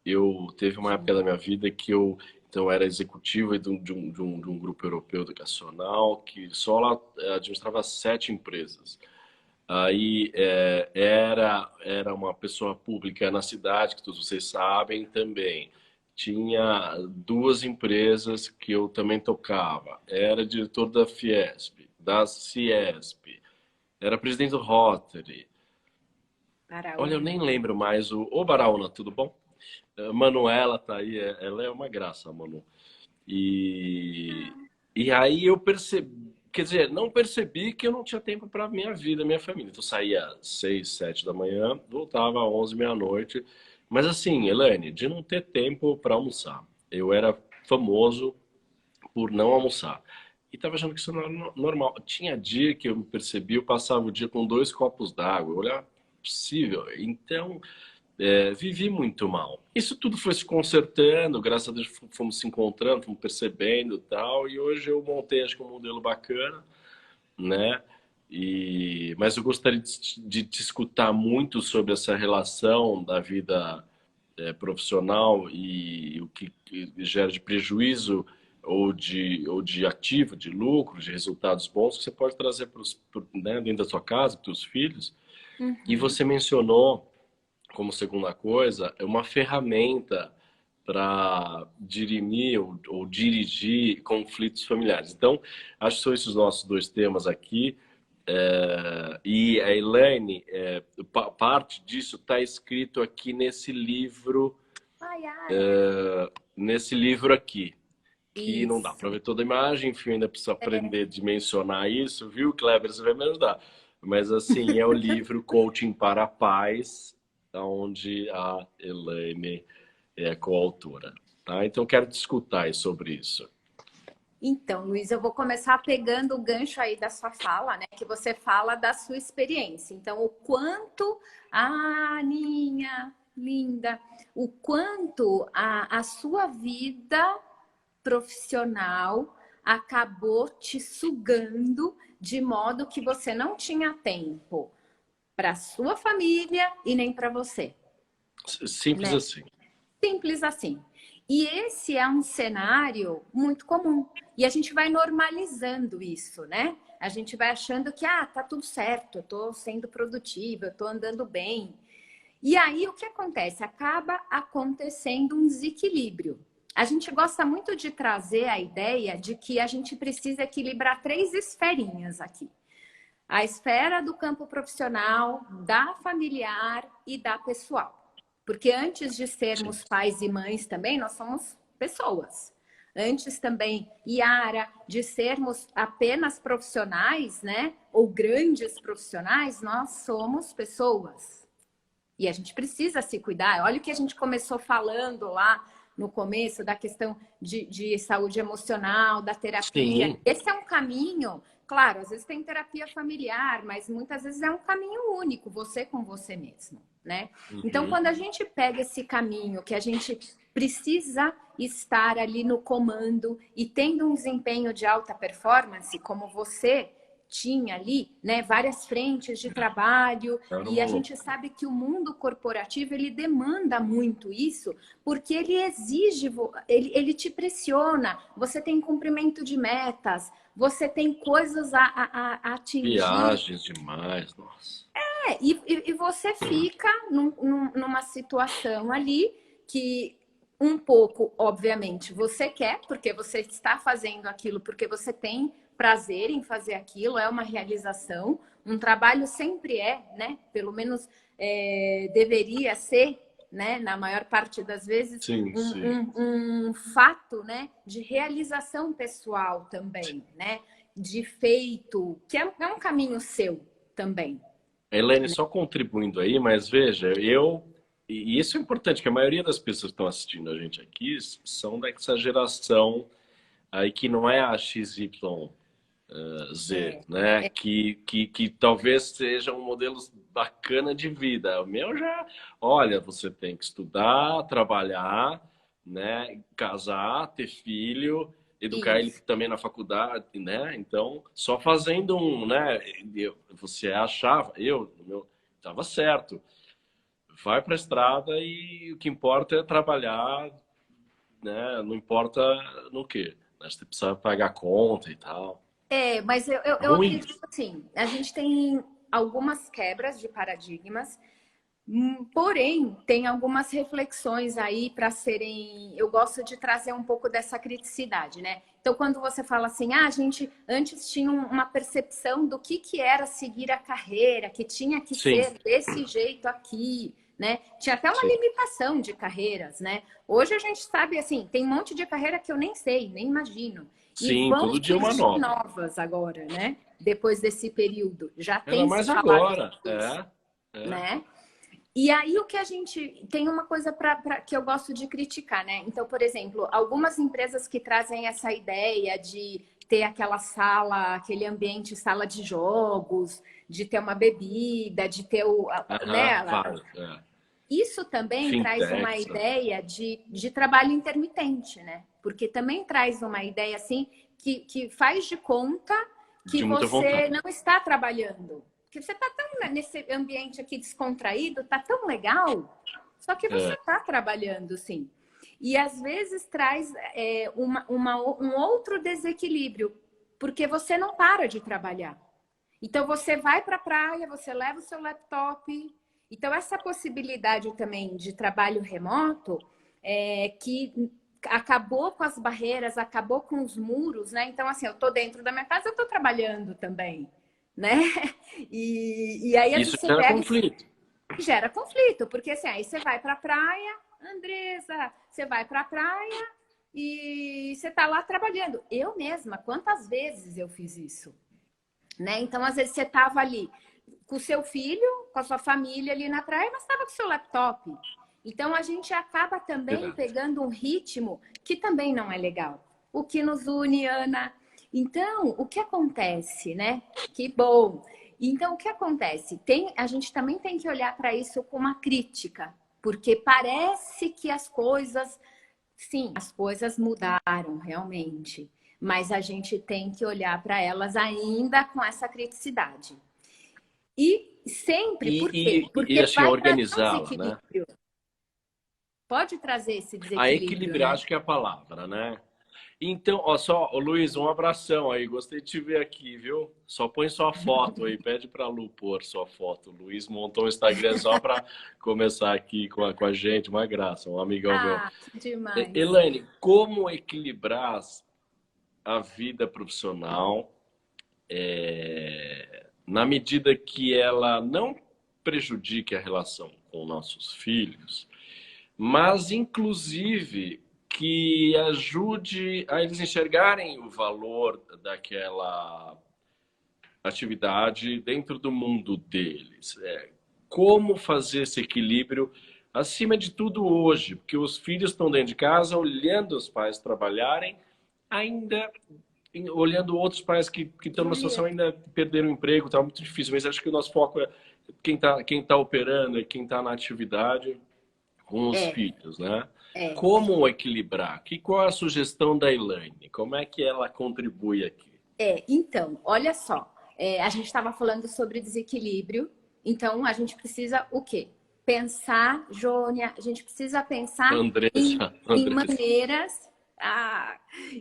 [SPEAKER 1] Eu teve uma época da minha vida que eu então era executivo de um grupo europeu educacional que só lá administrava 7 empresas. Aí era uma pessoa pública na cidade, que todos vocês sabem também. Tinha 2 empresas que eu também tocava. Era diretor da Fiesp, da Ciesp, era presidente do Rotary. Olha, eu
[SPEAKER 2] Paraúna.
[SPEAKER 1] nem lembro mais o Baraúna, tudo bom? Manuela tá aí, ela é uma graça, a Manu. E, e aí eu percebi, quer dizer, não percebi que eu não tinha tempo para minha vida, minha família. Então eu saía às 6, 7 da manhã, voltava às 11, meia-noite. Mas assim, Elaine, de não ter tempo para almoçar. Eu era famoso por não almoçar. E estava achando que isso não era normal. Tinha dia que eu me percebi, eu passava o dia com 2 copos d'água. Eu olhava, possível. Então, vivi muito mal. Isso tudo foi se consertando, graças a Deus fomos se encontrando, fomos percebendo e tal. E hoje eu montei, acho que um modelo bacana, né? Mas eu gostaria de te escutar muito sobre essa relação da vida profissional e o que gera de prejuízo ou de ativo, de lucro, de resultados bons que você pode trazer né, dentro da sua casa, para os filhos. E
[SPEAKER 2] Uhum.
[SPEAKER 1] você mencionou, como segunda coisa, é uma ferramenta para dirimir ou dirigir conflitos familiares. Então, acho que são esses nossos 2 temas aqui. E a Elaine, parte disso está escrito aqui
[SPEAKER 2] Ai, ai.
[SPEAKER 1] nesse livro aqui, que não dá
[SPEAKER 2] Isso.
[SPEAKER 1] para ver toda a imagem, enfim, ainda precisa aprender a dimensionar isso, viu, Kleber? Você vai me ajudar. Mas, assim, é o livro Coaching para a Paz, onde a Elaine é coautora. Tá? Então, quero te escutar aí sobre isso.
[SPEAKER 2] Então, Luiz, eu vou começar pegando o gancho aí da sua fala, né? Que você fala da sua experiência. Então, o quanto, Aninha, linda, o quanto a sua vida profissional acabou te sugando de modo que você não tinha tempo para sua família e nem para você,
[SPEAKER 1] Simples
[SPEAKER 2] né?
[SPEAKER 1] assim.
[SPEAKER 2] Simples assim. E esse é um cenário muito comum. E a gente vai normalizando isso, né? A gente vai achando que, tá tudo certo, eu tô sendo produtiva, eu tô andando bem. E aí, o que acontece? Acaba acontecendo um desequilíbrio. A gente gosta muito de trazer a ideia de que a gente precisa equilibrar 3 esferinhas aqui. A esfera do campo profissional, da familiar e da pessoal. Porque antes de
[SPEAKER 1] Sim.
[SPEAKER 2] sermos pais e mães também, nós somos pessoas. Antes também, Yara, de sermos apenas profissionais, né? Ou grandes profissionais, nós somos pessoas. E a gente precisa se cuidar. Olha o que a gente começou falando lá no começo da questão de saúde emocional, da terapia.
[SPEAKER 1] Sim.
[SPEAKER 2] Esse é um caminho claro, às vezes tem terapia familiar, mas muitas vezes é um caminho único, você com você mesmo, né? Então,
[SPEAKER 1] Uhum.
[SPEAKER 2] quando a gente pega esse caminho que a gente precisa estar ali no comando e tendo um desempenho de alta performance, como você tinha ali, né, várias frentes de trabalho,
[SPEAKER 1] Era
[SPEAKER 2] e
[SPEAKER 1] uma
[SPEAKER 2] a gente
[SPEAKER 1] loucura.
[SPEAKER 2] sabe que o mundo corporativo ele demanda muito isso, porque ele exige, ele te pressiona, você tem cumprimento de metas, você tem coisas a atingir,
[SPEAKER 1] Viagens demais, nossa.
[SPEAKER 2] e você fica numa situação ali que um pouco, obviamente, você quer, porque você está fazendo aquilo, porque você tem prazer em fazer aquilo, é uma realização. Um trabalho sempre é, né? Pelo menos deveria ser, né? Na maior parte das vezes,
[SPEAKER 1] Sim, sim.
[SPEAKER 2] um fato, né? De realização pessoal também, né? De feito, que é um caminho seu também.
[SPEAKER 1] Elaine, só contribuindo aí, mas veja, e isso é importante, que a maioria das pessoas que estão assistindo a gente aqui são dessa geração aí que não é a XY Z,
[SPEAKER 2] É,
[SPEAKER 1] né? Que talvez seja um modelo bacana de vida. O meu já, olha, você tem que estudar, trabalhar, né? Casar, ter filho, educar ele
[SPEAKER 2] isso.
[SPEAKER 1] também na faculdade, né? Então, só fazendo né? Você achava, no meu, estava certo. Vai para a estrada e o que importa é trabalhar, né? Não importa no quê. Né? Você precisa pagar conta e tal.
[SPEAKER 2] Mas eu
[SPEAKER 1] Ruim.
[SPEAKER 2] acredito assim, a gente tem algumas quebras de paradigmas, porém, tem algumas reflexões aí para serem. Eu gosto de trazer um pouco dessa criticidade, né? Então, quando você fala assim, a gente antes tinha uma percepção do que era seguir a carreira, que tinha que
[SPEAKER 1] Sim,
[SPEAKER 2] ser desse jeito aqui, né? Tinha até uma
[SPEAKER 1] sim.
[SPEAKER 2] limitação de carreiras, né? Hoje a gente sabe, assim, tem um monte de carreira que eu nem sei, nem imagino. E
[SPEAKER 1] Sim,
[SPEAKER 2] vão
[SPEAKER 1] todo dia uma
[SPEAKER 2] surgir
[SPEAKER 1] nova.
[SPEAKER 2] novas agora, né? Depois desse período. Já
[SPEAKER 1] Ainda
[SPEAKER 2] tem se
[SPEAKER 1] mais
[SPEAKER 2] falado
[SPEAKER 1] agora.
[SPEAKER 2] sobre isso,
[SPEAKER 1] É.
[SPEAKER 2] né? E aí o que a gente tem uma coisa que eu gosto de criticar, né? Então, por exemplo, algumas empresas que trazem essa ideia de ter aquela sala, aquele ambiente, sala de jogos, de ter uma bebida, de ter
[SPEAKER 1] Aham,
[SPEAKER 2] né?
[SPEAKER 1] vários.
[SPEAKER 2] Isso também traz uma
[SPEAKER 1] Fintechs.
[SPEAKER 2] ideia de trabalho intermitente, né? Porque também traz uma ideia assim que faz de conta que
[SPEAKER 1] De muita
[SPEAKER 2] você
[SPEAKER 1] vontade.
[SPEAKER 2] não está trabalhando. Que você está tão nesse ambiente aqui descontraído, tá tão legal, só que você
[SPEAKER 1] É.
[SPEAKER 2] está trabalhando, sim. E às vezes traz um outro desequilíbrio, porque você não para de trabalhar. Então você vai para a praia, você leva o seu laptop. Então essa possibilidade também de trabalho remoto que acabou com as barreiras, acabou com os muros, né? Então assim, eu tô dentro da minha casa, eu tô trabalhando também, né? E aí às
[SPEAKER 1] Isso
[SPEAKER 2] vezes você
[SPEAKER 1] gera
[SPEAKER 2] pega
[SPEAKER 1] conflito.
[SPEAKER 2] e gera conflito, porque assim, aí você vai para a praia, Andresa, você vai para a praia e você tá lá trabalhando. Eu mesma, quantas vezes eu fiz isso? Né? Então, às vezes, você estava ali com o seu filho, com a sua família ali na praia, mas estava com o seu laptop. Então, a gente acaba também
[SPEAKER 1] Direto.
[SPEAKER 2] pegando um ritmo que também não é legal. O que nos une, Ana. Então, o que acontece, né? Que bom. Então, o que acontece? A gente também tem que olhar para isso com uma crítica, porque parece que as coisas, sim, as coisas mudaram realmente, mas a gente tem que olhar para elas ainda com essa criticidade. E sempre, por quê?
[SPEAKER 1] E
[SPEAKER 2] Porque
[SPEAKER 1] assim,
[SPEAKER 2] vai trazer um
[SPEAKER 1] organizá-la, né?
[SPEAKER 2] desequilíbrio. Pode trazer esse
[SPEAKER 1] A
[SPEAKER 2] desequilíbrio,
[SPEAKER 1] equilibrar,
[SPEAKER 2] né?
[SPEAKER 1] acho que é a palavra, né? Então, ó, só, ô Luiz, um abração aí. Gostei de te ver aqui, viu? Só põe sua foto aí, pede pra Lu pôr sua foto. O Luiz montou um Instagram só pra começar aqui com a gente, uma graça, um amigão meu.
[SPEAKER 2] Ah, que demais.
[SPEAKER 1] Elaine, como equilibrar a vida profissional na medida que ela não prejudique a relação com nossos filhos, mas inclusive que ajude a eles enxergarem o valor daquela atividade dentro do mundo deles. Como fazer esse equilíbrio acima de tudo hoje, porque os filhos estão dentro de casa olhando os pais trabalharem, ainda olhando outros pais que estão numa situação ainda perderam o emprego, tá muito difícil, mas acho que o nosso foco é quem tá operando e quem está na atividade com os
[SPEAKER 2] É,
[SPEAKER 1] filhos, né?
[SPEAKER 2] é.
[SPEAKER 1] Como equilibrar? Qual é a sugestão da Elaine? Como é que ela contribui aqui?
[SPEAKER 2] Então, olha só, a gente estava falando sobre desequilíbrio, então a gente precisa o quê? Pensar, Jônia, a gente precisa pensar
[SPEAKER 1] Andressa,
[SPEAKER 2] em
[SPEAKER 1] Andressa.
[SPEAKER 2] maneiras,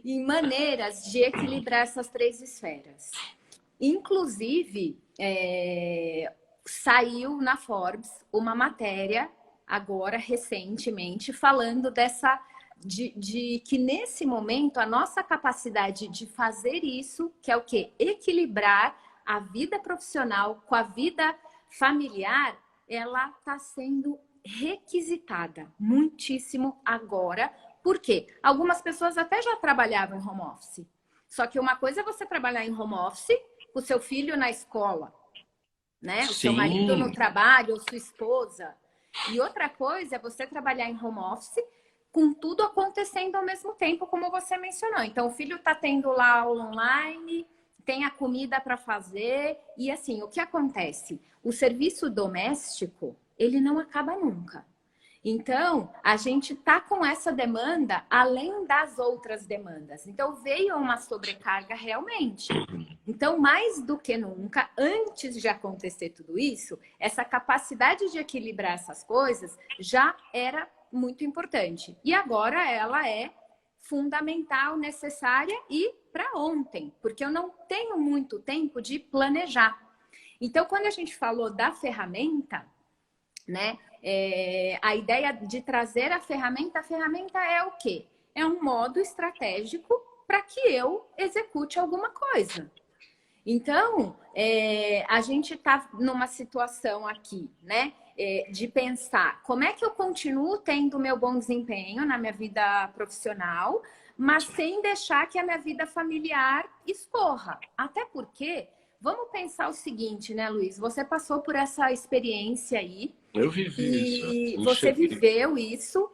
[SPEAKER 2] em maneiras de equilibrar essas três esferas. Inclusive, saiu na Forbes uma matéria agora recentemente falando de que nesse momento a nossa capacidade de fazer isso, que é o quê? Equilibrar a vida profissional com a vida familiar, ela está sendo requisitada muitíssimo agora. Por quê? Algumas pessoas até já trabalhavam em home office. Só que uma coisa é você trabalhar em home office com o seu filho na escola, né? O seu marido no
[SPEAKER 1] Sim,
[SPEAKER 2] trabalho, ou sua esposa. E outra coisa é você trabalhar em home office com tudo acontecendo ao mesmo tempo, como você mencionou. Então, o filho está tendo lá aula online, tem a comida para fazer. E assim, o que acontece? O serviço doméstico, ele não acaba nunca. Então, a gente está com essa demanda além das outras demandas. Então, veio uma sobrecarga realmente. Então, mais do que nunca, antes de acontecer tudo isso, essa capacidade de equilibrar essas coisas já era muito importante. E agora ela é fundamental, necessária e para ontem, porque eu não tenho muito tempo de planejar. Então, quando a gente falou da ferramenta, né? A ideia de trazer a ferramenta é o quê? É um modo estratégico para que eu execute alguma coisa. Então, a gente está numa situação aqui, né? De pensar como é que eu continuo tendo meu bom desempenho na minha vida profissional, mas sem deixar que a minha vida familiar escorra. Até porque, vamos pensar o seguinte, né, Luiz? Você passou por essa experiência aí,
[SPEAKER 1] eu vivi isso,
[SPEAKER 2] e você
[SPEAKER 1] enxerguei.
[SPEAKER 2] viveu isso.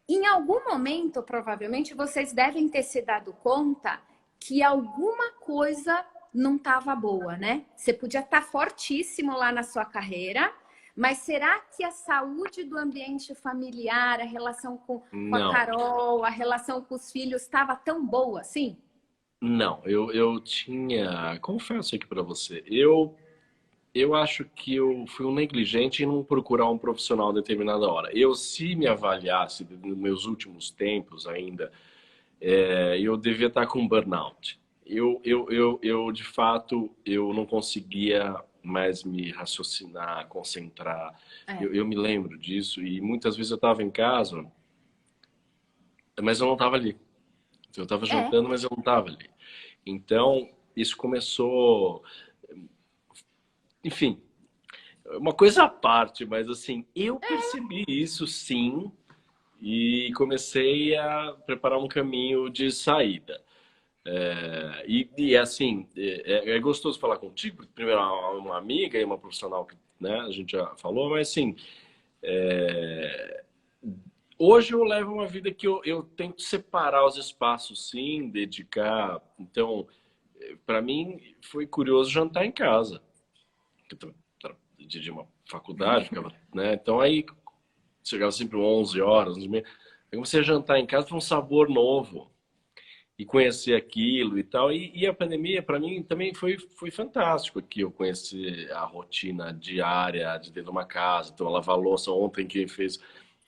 [SPEAKER 2] Em algum momento, provavelmente, vocês devem ter se dado conta que alguma coisa não estava boa, né? Você podia estar fortíssimo lá na sua carreira, mas será que a saúde do ambiente familiar, a relação com a
[SPEAKER 1] Não,
[SPEAKER 2] Carol, a relação com os filhos estava tão boa assim?
[SPEAKER 1] não, eu tinha, confesso aqui para você, eu acho que eu fui um negligente em não procurar um profissional a determinada hora. Eu, se me avaliasse nos meus últimos tempos ainda, eu devia estar com burnout. De fato, eu não conseguia mais me raciocinar, concentrar.
[SPEAKER 2] É.
[SPEAKER 1] Eu me lembro disso e muitas vezes eu estava em casa, mas eu não estava ali. Eu estava
[SPEAKER 2] É.
[SPEAKER 1] jantando, mas eu não estava ali. Então, isso começou, enfim, uma coisa à parte, mas assim, eu percebi isso sim e comecei a preparar um caminho de saída. Assim, é gostoso falar contigo, porque primeiro é uma amiga e uma profissional que, né, a gente já falou, mas assim, hoje eu levo uma vida que eu tento separar os espaços, sim, dedicar. Então, para mim foi curioso jantar em casa. De uma faculdade, ficava, né? Então aí chegava sempre 11 horas, 11 e meia. Aí você jantar em casa foi um sabor novo e conhecer aquilo e tal. E a pandemia, para mim, também foi fantástico aqui. Eu conheci a rotina diária de dentro de uma casa. Então, lavar louça ontem, quem fez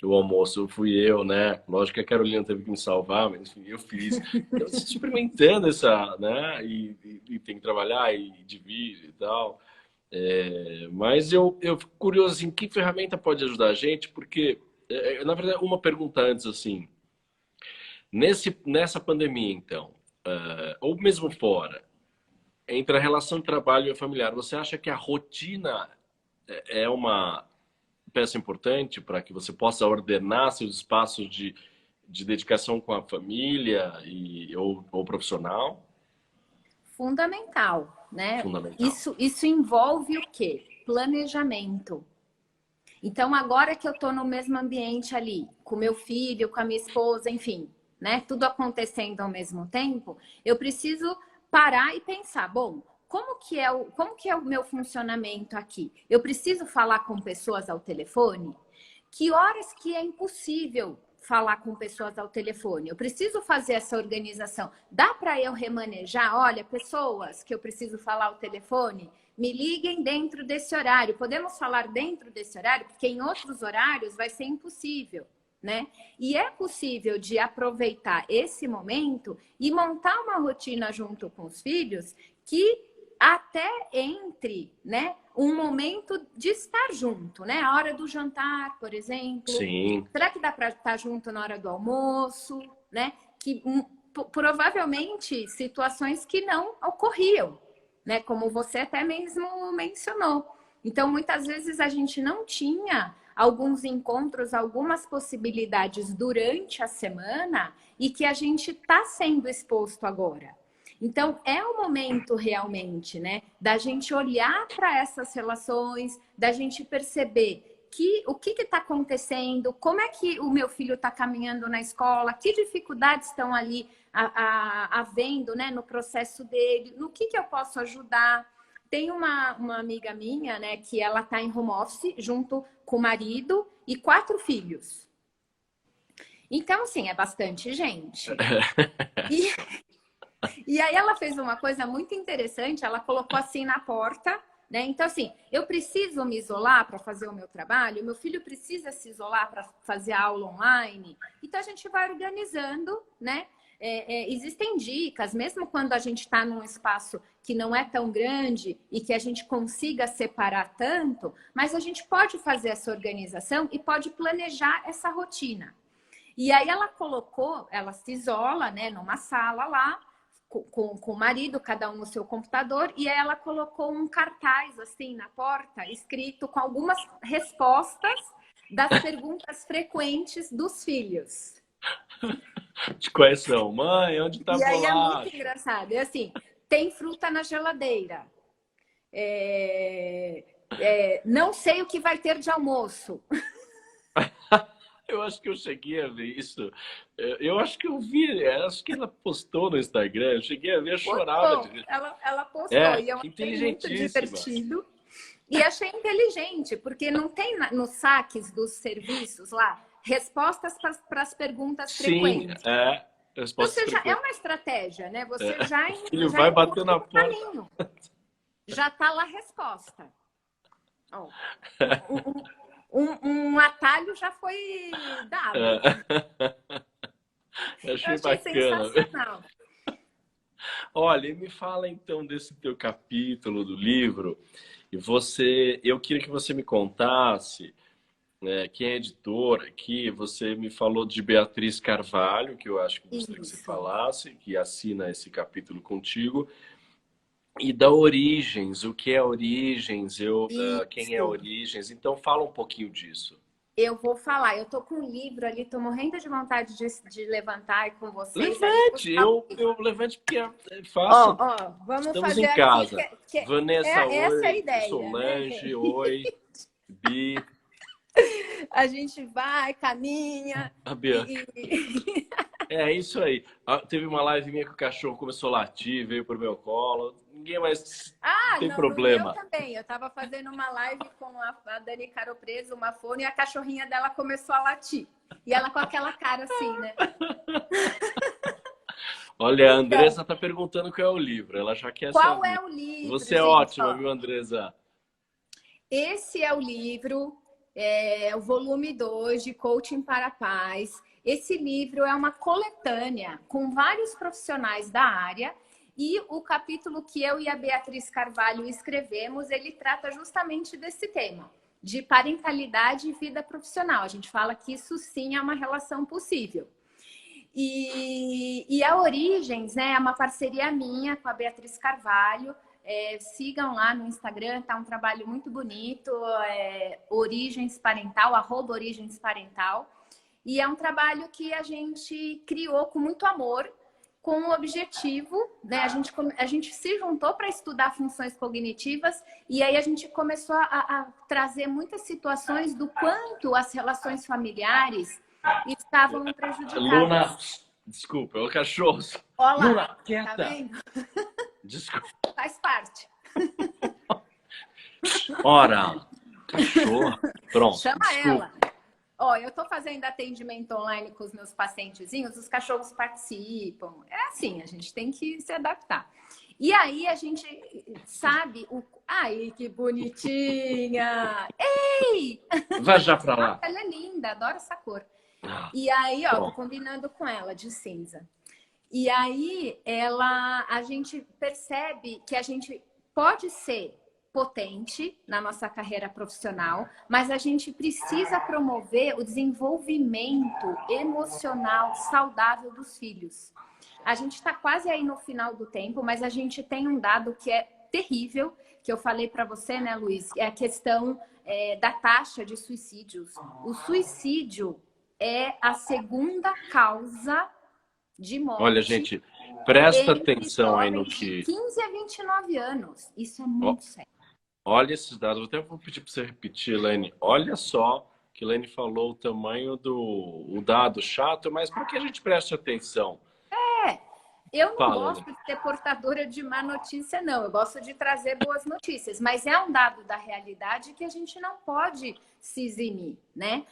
[SPEAKER 1] o almoço fui eu, né? Lógico que a Carolina teve que me salvar, mas enfim, eu fiz. Então, experimentando essa, né? E tem que trabalhar e divide e tal. Mas eu fico curioso, assim, que ferramenta pode ajudar a gente? Porque, na verdade, uma pergunta antes, assim, nessa pandemia, então, ou mesmo fora, entre a relação de trabalho e familiar, você acha que a rotina é uma peça importante para que você possa ordenar seus espaços de dedicação com a família ou profissional?
[SPEAKER 2] Fundamental, né?
[SPEAKER 1] Fundamental.
[SPEAKER 2] Isso envolve o quê? Planejamento. Então, agora que eu estou no mesmo ambiente ali, com meu filho, com a minha esposa, enfim, né? Tudo acontecendo ao mesmo tempo, eu preciso parar e pensar, bom, como que é o meu funcionamento aqui? Eu preciso falar com pessoas ao telefone? Que horas que é impossível falar com pessoas ao telefone? Eu preciso fazer essa organização. Dá para eu remanejar? Olha, pessoas que eu preciso falar ao telefone, me liguem dentro desse horário. Podemos falar dentro desse horário? Porque em outros horários vai ser impossível, né? E é possível de aproveitar esse momento e montar uma rotina junto com os filhos que até entre, né, um momento de estar junto, né? A hora do jantar, por exemplo.
[SPEAKER 1] Sim.
[SPEAKER 2] Será que dá para estar junto na hora do almoço, né? Que provavelmente situações que não ocorriam, né? Como você até mesmo mencionou. Então, muitas vezes a gente não tinha alguns encontros, algumas possibilidades durante a semana e que a gente está sendo exposto agora. Então, é o momento realmente, né, da gente olhar para essas relações, da gente perceber o que está acontecendo, como é que o meu filho está caminhando na escola, que dificuldades estão ali havendo, né, no processo dele, no que eu posso ajudar. Tem uma amiga minha, né, que ela está em home office junto com o marido e 4 filhos. Então, assim, é bastante gente. E aí ela fez uma coisa muito interessante, ela colocou assim na porta, né? Então, assim, eu preciso me isolar para fazer o meu trabalho, meu filho precisa se isolar para fazer a aula online. Então, a gente vai organizando, né? Existem dicas, mesmo quando a gente está num espaço que não é tão grande e que a gente consiga separar tanto, mas a gente pode fazer essa organização e pode planejar essa rotina. E aí ela se isola, né, numa sala lá, com o marido, cada um no seu computador, e aí ela colocou um cartaz assim na porta, escrito com algumas respostas das perguntas frequentes dos filhos.
[SPEAKER 1] De quais são? Mãe, onde tá a bolacha?
[SPEAKER 2] E aí é muito engraçado. É assim, tem fruta na geladeira. Não sei o que vai ter de almoço.
[SPEAKER 1] Eu acho que eu cheguei a ver isso. Eu acho que eu vi, acho que ela postou no Instagram. Eu cheguei a ver, eu chorava de rir.
[SPEAKER 2] Ela postou e eu achei muito
[SPEAKER 1] Inteligentíssima.
[SPEAKER 2] divertido. E achei inteligente, porque não tem nos saques dos serviços lá respostas para as perguntas frequentes.
[SPEAKER 1] Sim, respostas
[SPEAKER 2] É uma estratégia, né? Você já
[SPEAKER 1] ele vai bater na porta.
[SPEAKER 2] Caminho. Já está lá a resposta. Oh, um atalho já foi dado.
[SPEAKER 1] Eu achei
[SPEAKER 2] bacana. Sensacional.
[SPEAKER 1] Olha, me fala então desse teu capítulo do livro. Eu queria que você me contasse, né, quem é editora aqui. Você me falou de Beatriz Carvalho, que eu acho que gostaria que você falasse, que assina esse capítulo contigo. E da Origens, o que é Origens, quem é Origens. Então fala um pouquinho disso.
[SPEAKER 2] Eu vou falar, eu tô com um livro ali, tô morrendo de vontade de levantar com vocês.
[SPEAKER 1] Levante, eu levante porque é fácil.
[SPEAKER 2] Vamos
[SPEAKER 1] Estamos
[SPEAKER 2] fazer
[SPEAKER 1] em casa.
[SPEAKER 2] aqui,
[SPEAKER 1] Vanessa, oi.
[SPEAKER 2] Essa é a ideia,
[SPEAKER 1] Solange,
[SPEAKER 2] né?
[SPEAKER 1] oi. Bi.
[SPEAKER 2] A gente vai, caminha.
[SPEAKER 1] A Bianca. É isso aí. Teve uma live minha que o cachorro começou a latir, veio pro meu colo. Ninguém mais tem problema.
[SPEAKER 2] Eu também. Eu tava fazendo uma live com a Dani Caropreso, uma fone, e a cachorrinha dela começou a latir. E ela com aquela cara assim, né?
[SPEAKER 1] Olha, a Andressa tá perguntando qual é o livro. Ela já quer saber.
[SPEAKER 2] Qual é o livro?
[SPEAKER 1] Você é ótima, viu, Andressa?
[SPEAKER 2] Esse é o livro, o volume 2 de Coaching para a Paz. Esse livro é uma coletânea com vários profissionais da área e o capítulo que eu e a Beatriz Carvalho escrevemos, ele trata justamente desse tema, de parentalidade e vida profissional. A gente fala que isso sim é uma relação possível. E a Origens, né, é uma parceria minha com a Beatriz Carvalho. Sigam lá no Instagram, tá um trabalho muito bonito, Origens Parental, @Origens Parental. E é um trabalho que a gente criou com muito amor, com o objetivo, né? A gente se juntou para estudar funções cognitivas e aí a gente começou a trazer muitas situações do quanto as relações familiares estavam prejudicadas.
[SPEAKER 1] Luna, Desculpa, é o cachorro.
[SPEAKER 2] Olha lá,
[SPEAKER 1] Lula,
[SPEAKER 2] tá
[SPEAKER 1] quieta.
[SPEAKER 2] vendo?
[SPEAKER 1] Desculpa.
[SPEAKER 2] Faz parte.
[SPEAKER 1] Ora, cachorro. Pronto,
[SPEAKER 2] Chama
[SPEAKER 1] desculpa.
[SPEAKER 2] ela. Ó, eu tô fazendo atendimento online com os meus pacientezinhos, os cachorros participam. É assim, a gente tem que se adaptar. E aí a gente sabe o... Ai, que bonitinha! Ei!
[SPEAKER 1] Vai já pra lá.
[SPEAKER 2] Ela é linda, adoro essa cor.
[SPEAKER 1] Ah,
[SPEAKER 2] E aí, ó, tô
[SPEAKER 1] pronto.
[SPEAKER 2] combinando com ela de cinza. E aí a gente percebe que a gente pode ser potente na nossa carreira profissional, mas a gente precisa promover o desenvolvimento emocional saudável dos filhos. A gente está quase aí no final do tempo, mas a gente tem um dado que é terrível, que eu falei para você, né, Luiz? É a questão da taxa de suicídios. O suicídio é a segunda causa de morte.
[SPEAKER 1] Olha, gente, presta
[SPEAKER 2] entre
[SPEAKER 1] atenção aí no
[SPEAKER 2] jovens de
[SPEAKER 1] que...
[SPEAKER 2] 15 a 29 anos. Isso é muito sério.
[SPEAKER 1] Olha esses dados. Até vou pedir para você repetir, Elaine. Olha só que Elaine falou o tamanho do dado chato, mas para que a gente preste atenção?
[SPEAKER 2] Eu não
[SPEAKER 1] Fala,
[SPEAKER 2] gosto de ser portadora de má notícia, não. Eu gosto de trazer boas notícias. Mas é um dado da realidade que a gente não pode se eximir, né?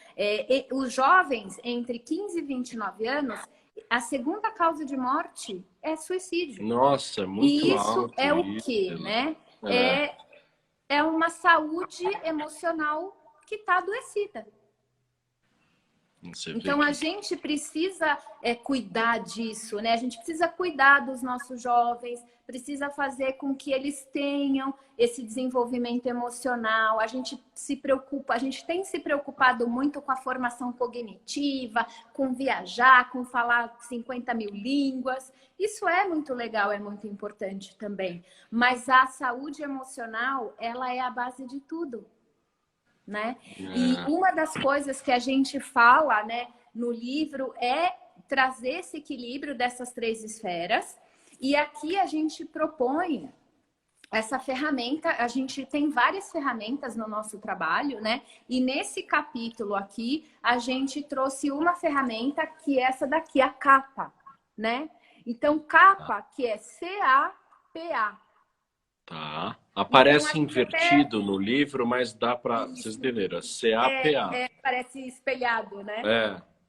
[SPEAKER 2] Os jovens entre 15 e 29 anos, a segunda causa de morte é suicídio.
[SPEAKER 1] Nossa, é muito
[SPEAKER 2] E isso
[SPEAKER 1] alto
[SPEAKER 2] é o
[SPEAKER 1] isso,
[SPEAKER 2] quê,
[SPEAKER 1] Elaine.
[SPEAKER 2] né? É uma saúde emocional que está adoecida.
[SPEAKER 1] Você
[SPEAKER 2] Então,
[SPEAKER 1] vê
[SPEAKER 2] a
[SPEAKER 1] que...
[SPEAKER 2] gente precisa cuidar disso, né? A gente precisa cuidar dos nossos jovens, precisa fazer com que eles tenham esse desenvolvimento emocional. A gente se preocupa, a gente tem se preocupado muito com a formação cognitiva, com viajar, com falar 50 mil línguas. Isso é muito legal, é muito importante também. Mas a saúde emocional, ela é a base de tudo. Né? E uma das coisas que a gente fala, né, no livro é trazer esse equilíbrio dessas três esferas. E aqui a gente propõe essa ferramenta, a gente tem várias ferramentas no nosso trabalho, né? E nesse capítulo aqui, a gente trouxe uma ferramenta que é essa daqui, a CAPA, né? Então, CAPA, que é C-A-P-A.
[SPEAKER 1] Tá. Aparece
[SPEAKER 2] Então,
[SPEAKER 1] invertido no livro, mas dá para vocês entenderem. C-A-P-A.
[SPEAKER 2] Parece espelhado, né?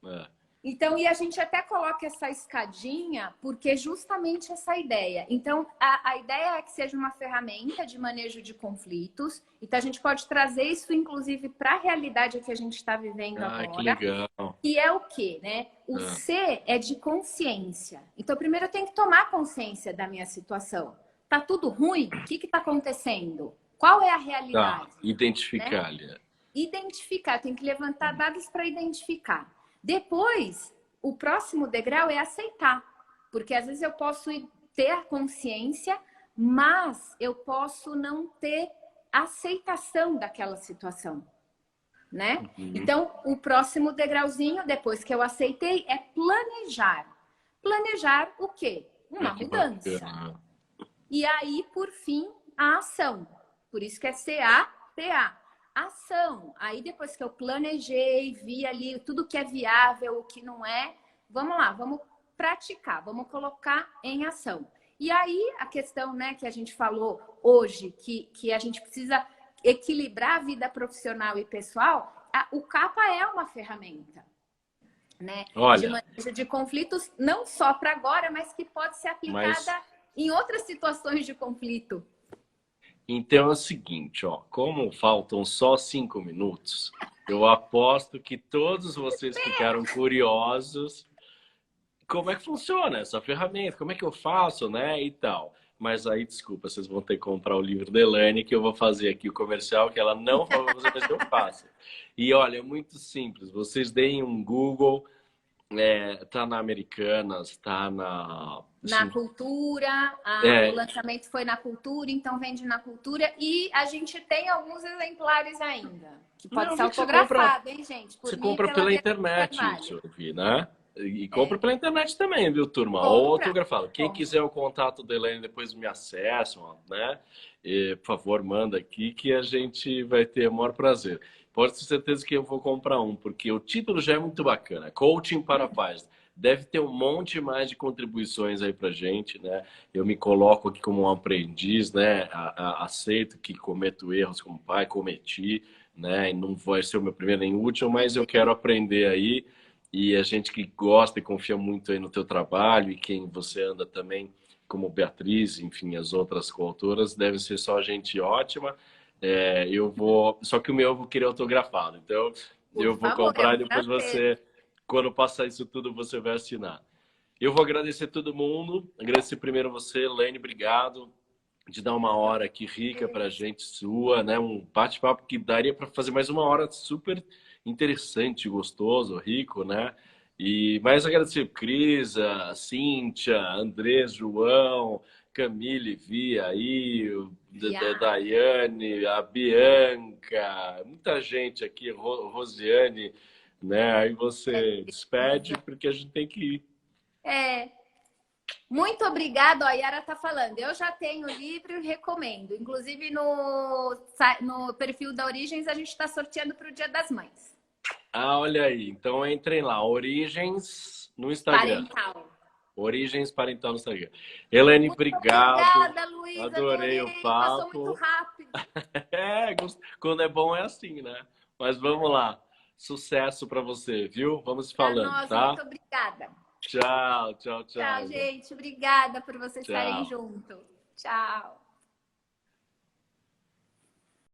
[SPEAKER 1] É.
[SPEAKER 2] Então, e a gente até coloca essa escadinha, porque justamente essa ideia. Então, a ideia é que seja uma ferramenta de manejo de conflitos. Então, a gente pode trazer isso, inclusive, para a realidade que a gente está vivendo agora.
[SPEAKER 1] Que legal.
[SPEAKER 2] E é o quê, né? O C é de consciência. Então, primeiro eu tenho que tomar consciência da minha situação. Tá tudo ruim? O que está acontecendo? Qual é a realidade?
[SPEAKER 1] Tá. Identificar,
[SPEAKER 2] né? Identificar. Tem que levantar dados para identificar. Depois, o próximo degrau é aceitar. Porque às vezes eu posso ter a consciência, mas eu posso não ter aceitação daquela situação. Né? Então, o próximo degrauzinho, depois que eu aceitei, é planejar. Planejar o quê? Uma mudança.
[SPEAKER 1] Bacana.
[SPEAKER 2] E aí, por fim, a ação. Por isso que é C-A-P-A. Ação. Aí, depois que eu planejei, vi ali tudo que é viável, o que não é, vamos lá, vamos praticar, vamos colocar em ação. E aí, a questão, né, que a gente falou hoje, que a gente precisa equilibrar a vida profissional e pessoal, o CAPA é uma ferramenta, né?
[SPEAKER 1] Olha,
[SPEAKER 2] de manejo de conflitos, não só para agora, mas que pode ser aplicada em outras situações de conflito.
[SPEAKER 1] Então é o seguinte, ó, como faltam só 5 minutos, eu aposto que todos vocês ficaram curiosos como é que funciona essa ferramenta, como é que eu faço, né, e tal. Mas aí, desculpa, vocês vão ter que comprar o livro da Elaine, que eu vou fazer aqui o comercial, que ela não vai fazer, mas eu faço. E olha, é muito simples, vocês deem um Google, tá na Americanas, tá na...
[SPEAKER 2] Na Cultura, o lançamento foi na Cultura, então vende na Cultura. E a gente tem alguns exemplares ainda, que pode ser autografado, hein, gente?
[SPEAKER 1] Você compra pela internet, isso eu vi, né? E compra pela internet também, viu, turma? Ou autografado. Quem quiser o contato da Elaine, depois me acessam, né? Por favor, manda aqui que a gente vai ter o maior prazer. Pode ter certeza que eu vou comprar um, porque o título já é muito bacana. Coaching para Pais. Deve ter um monte mais de contribuições aí pra gente, né? Eu me coloco aqui como um aprendiz, né? Aceito que cometo erros como pai, cometi, né? E não vai ser o meu primeiro nem último, mas eu quero aprender aí. E a gente que gosta e confia muito aí no teu trabalho e quem você anda também, como Beatriz, enfim, as outras coautoras, deve ser só gente ótima. Eu vou, só que o meu eu vou querer autografado, então
[SPEAKER 2] Por
[SPEAKER 1] eu vou
[SPEAKER 2] favor, é
[SPEAKER 1] comprar
[SPEAKER 2] um
[SPEAKER 1] e depois
[SPEAKER 2] prazer.
[SPEAKER 1] você, quando passar isso tudo, você vai assinar. Eu vou agradecer todo mundo, agradecer primeiro você, Lene, obrigado de dar uma hora aqui rica para a gente sua, né? Um bate-papo que daria para fazer mais uma hora super interessante, gostoso, rico, né? E mais agradecer Cris, a Cíntia, Andrés, João, Camille, Via aí,
[SPEAKER 2] Yeah.
[SPEAKER 1] Daiane, a Bianca, muita gente aqui, Rosiane, né? Aí você despede porque a gente tem que ir.
[SPEAKER 2] É, muito obrigada. Ó, a Yara está falando. Eu já tenho o livro e recomendo. Inclusive no perfil da Origens a gente está sorteando para o Dia das Mães.
[SPEAKER 1] Ah, olha aí. Então entrem lá, Origens no Instagram.
[SPEAKER 2] Parental.
[SPEAKER 1] Origens Parental no Instagram. Helene,
[SPEAKER 2] Muito
[SPEAKER 1] obrigado.
[SPEAKER 2] obrigada, Luiz.
[SPEAKER 1] Adorei o
[SPEAKER 2] Adorei. Passou muito
[SPEAKER 1] papo.
[SPEAKER 2] rápido.
[SPEAKER 1] Quando é bom é assim, né? Mas vamos lá. Sucesso para você, viu? Vamos
[SPEAKER 2] Para
[SPEAKER 1] falando,
[SPEAKER 2] nós,
[SPEAKER 1] tá?
[SPEAKER 2] muito obrigada.
[SPEAKER 1] Tchau, tchau,
[SPEAKER 2] Tchau,
[SPEAKER 1] tchau, gente.
[SPEAKER 2] gente. Obrigada por vocês estarem
[SPEAKER 1] Tchau.
[SPEAKER 2] juntos. Tchau.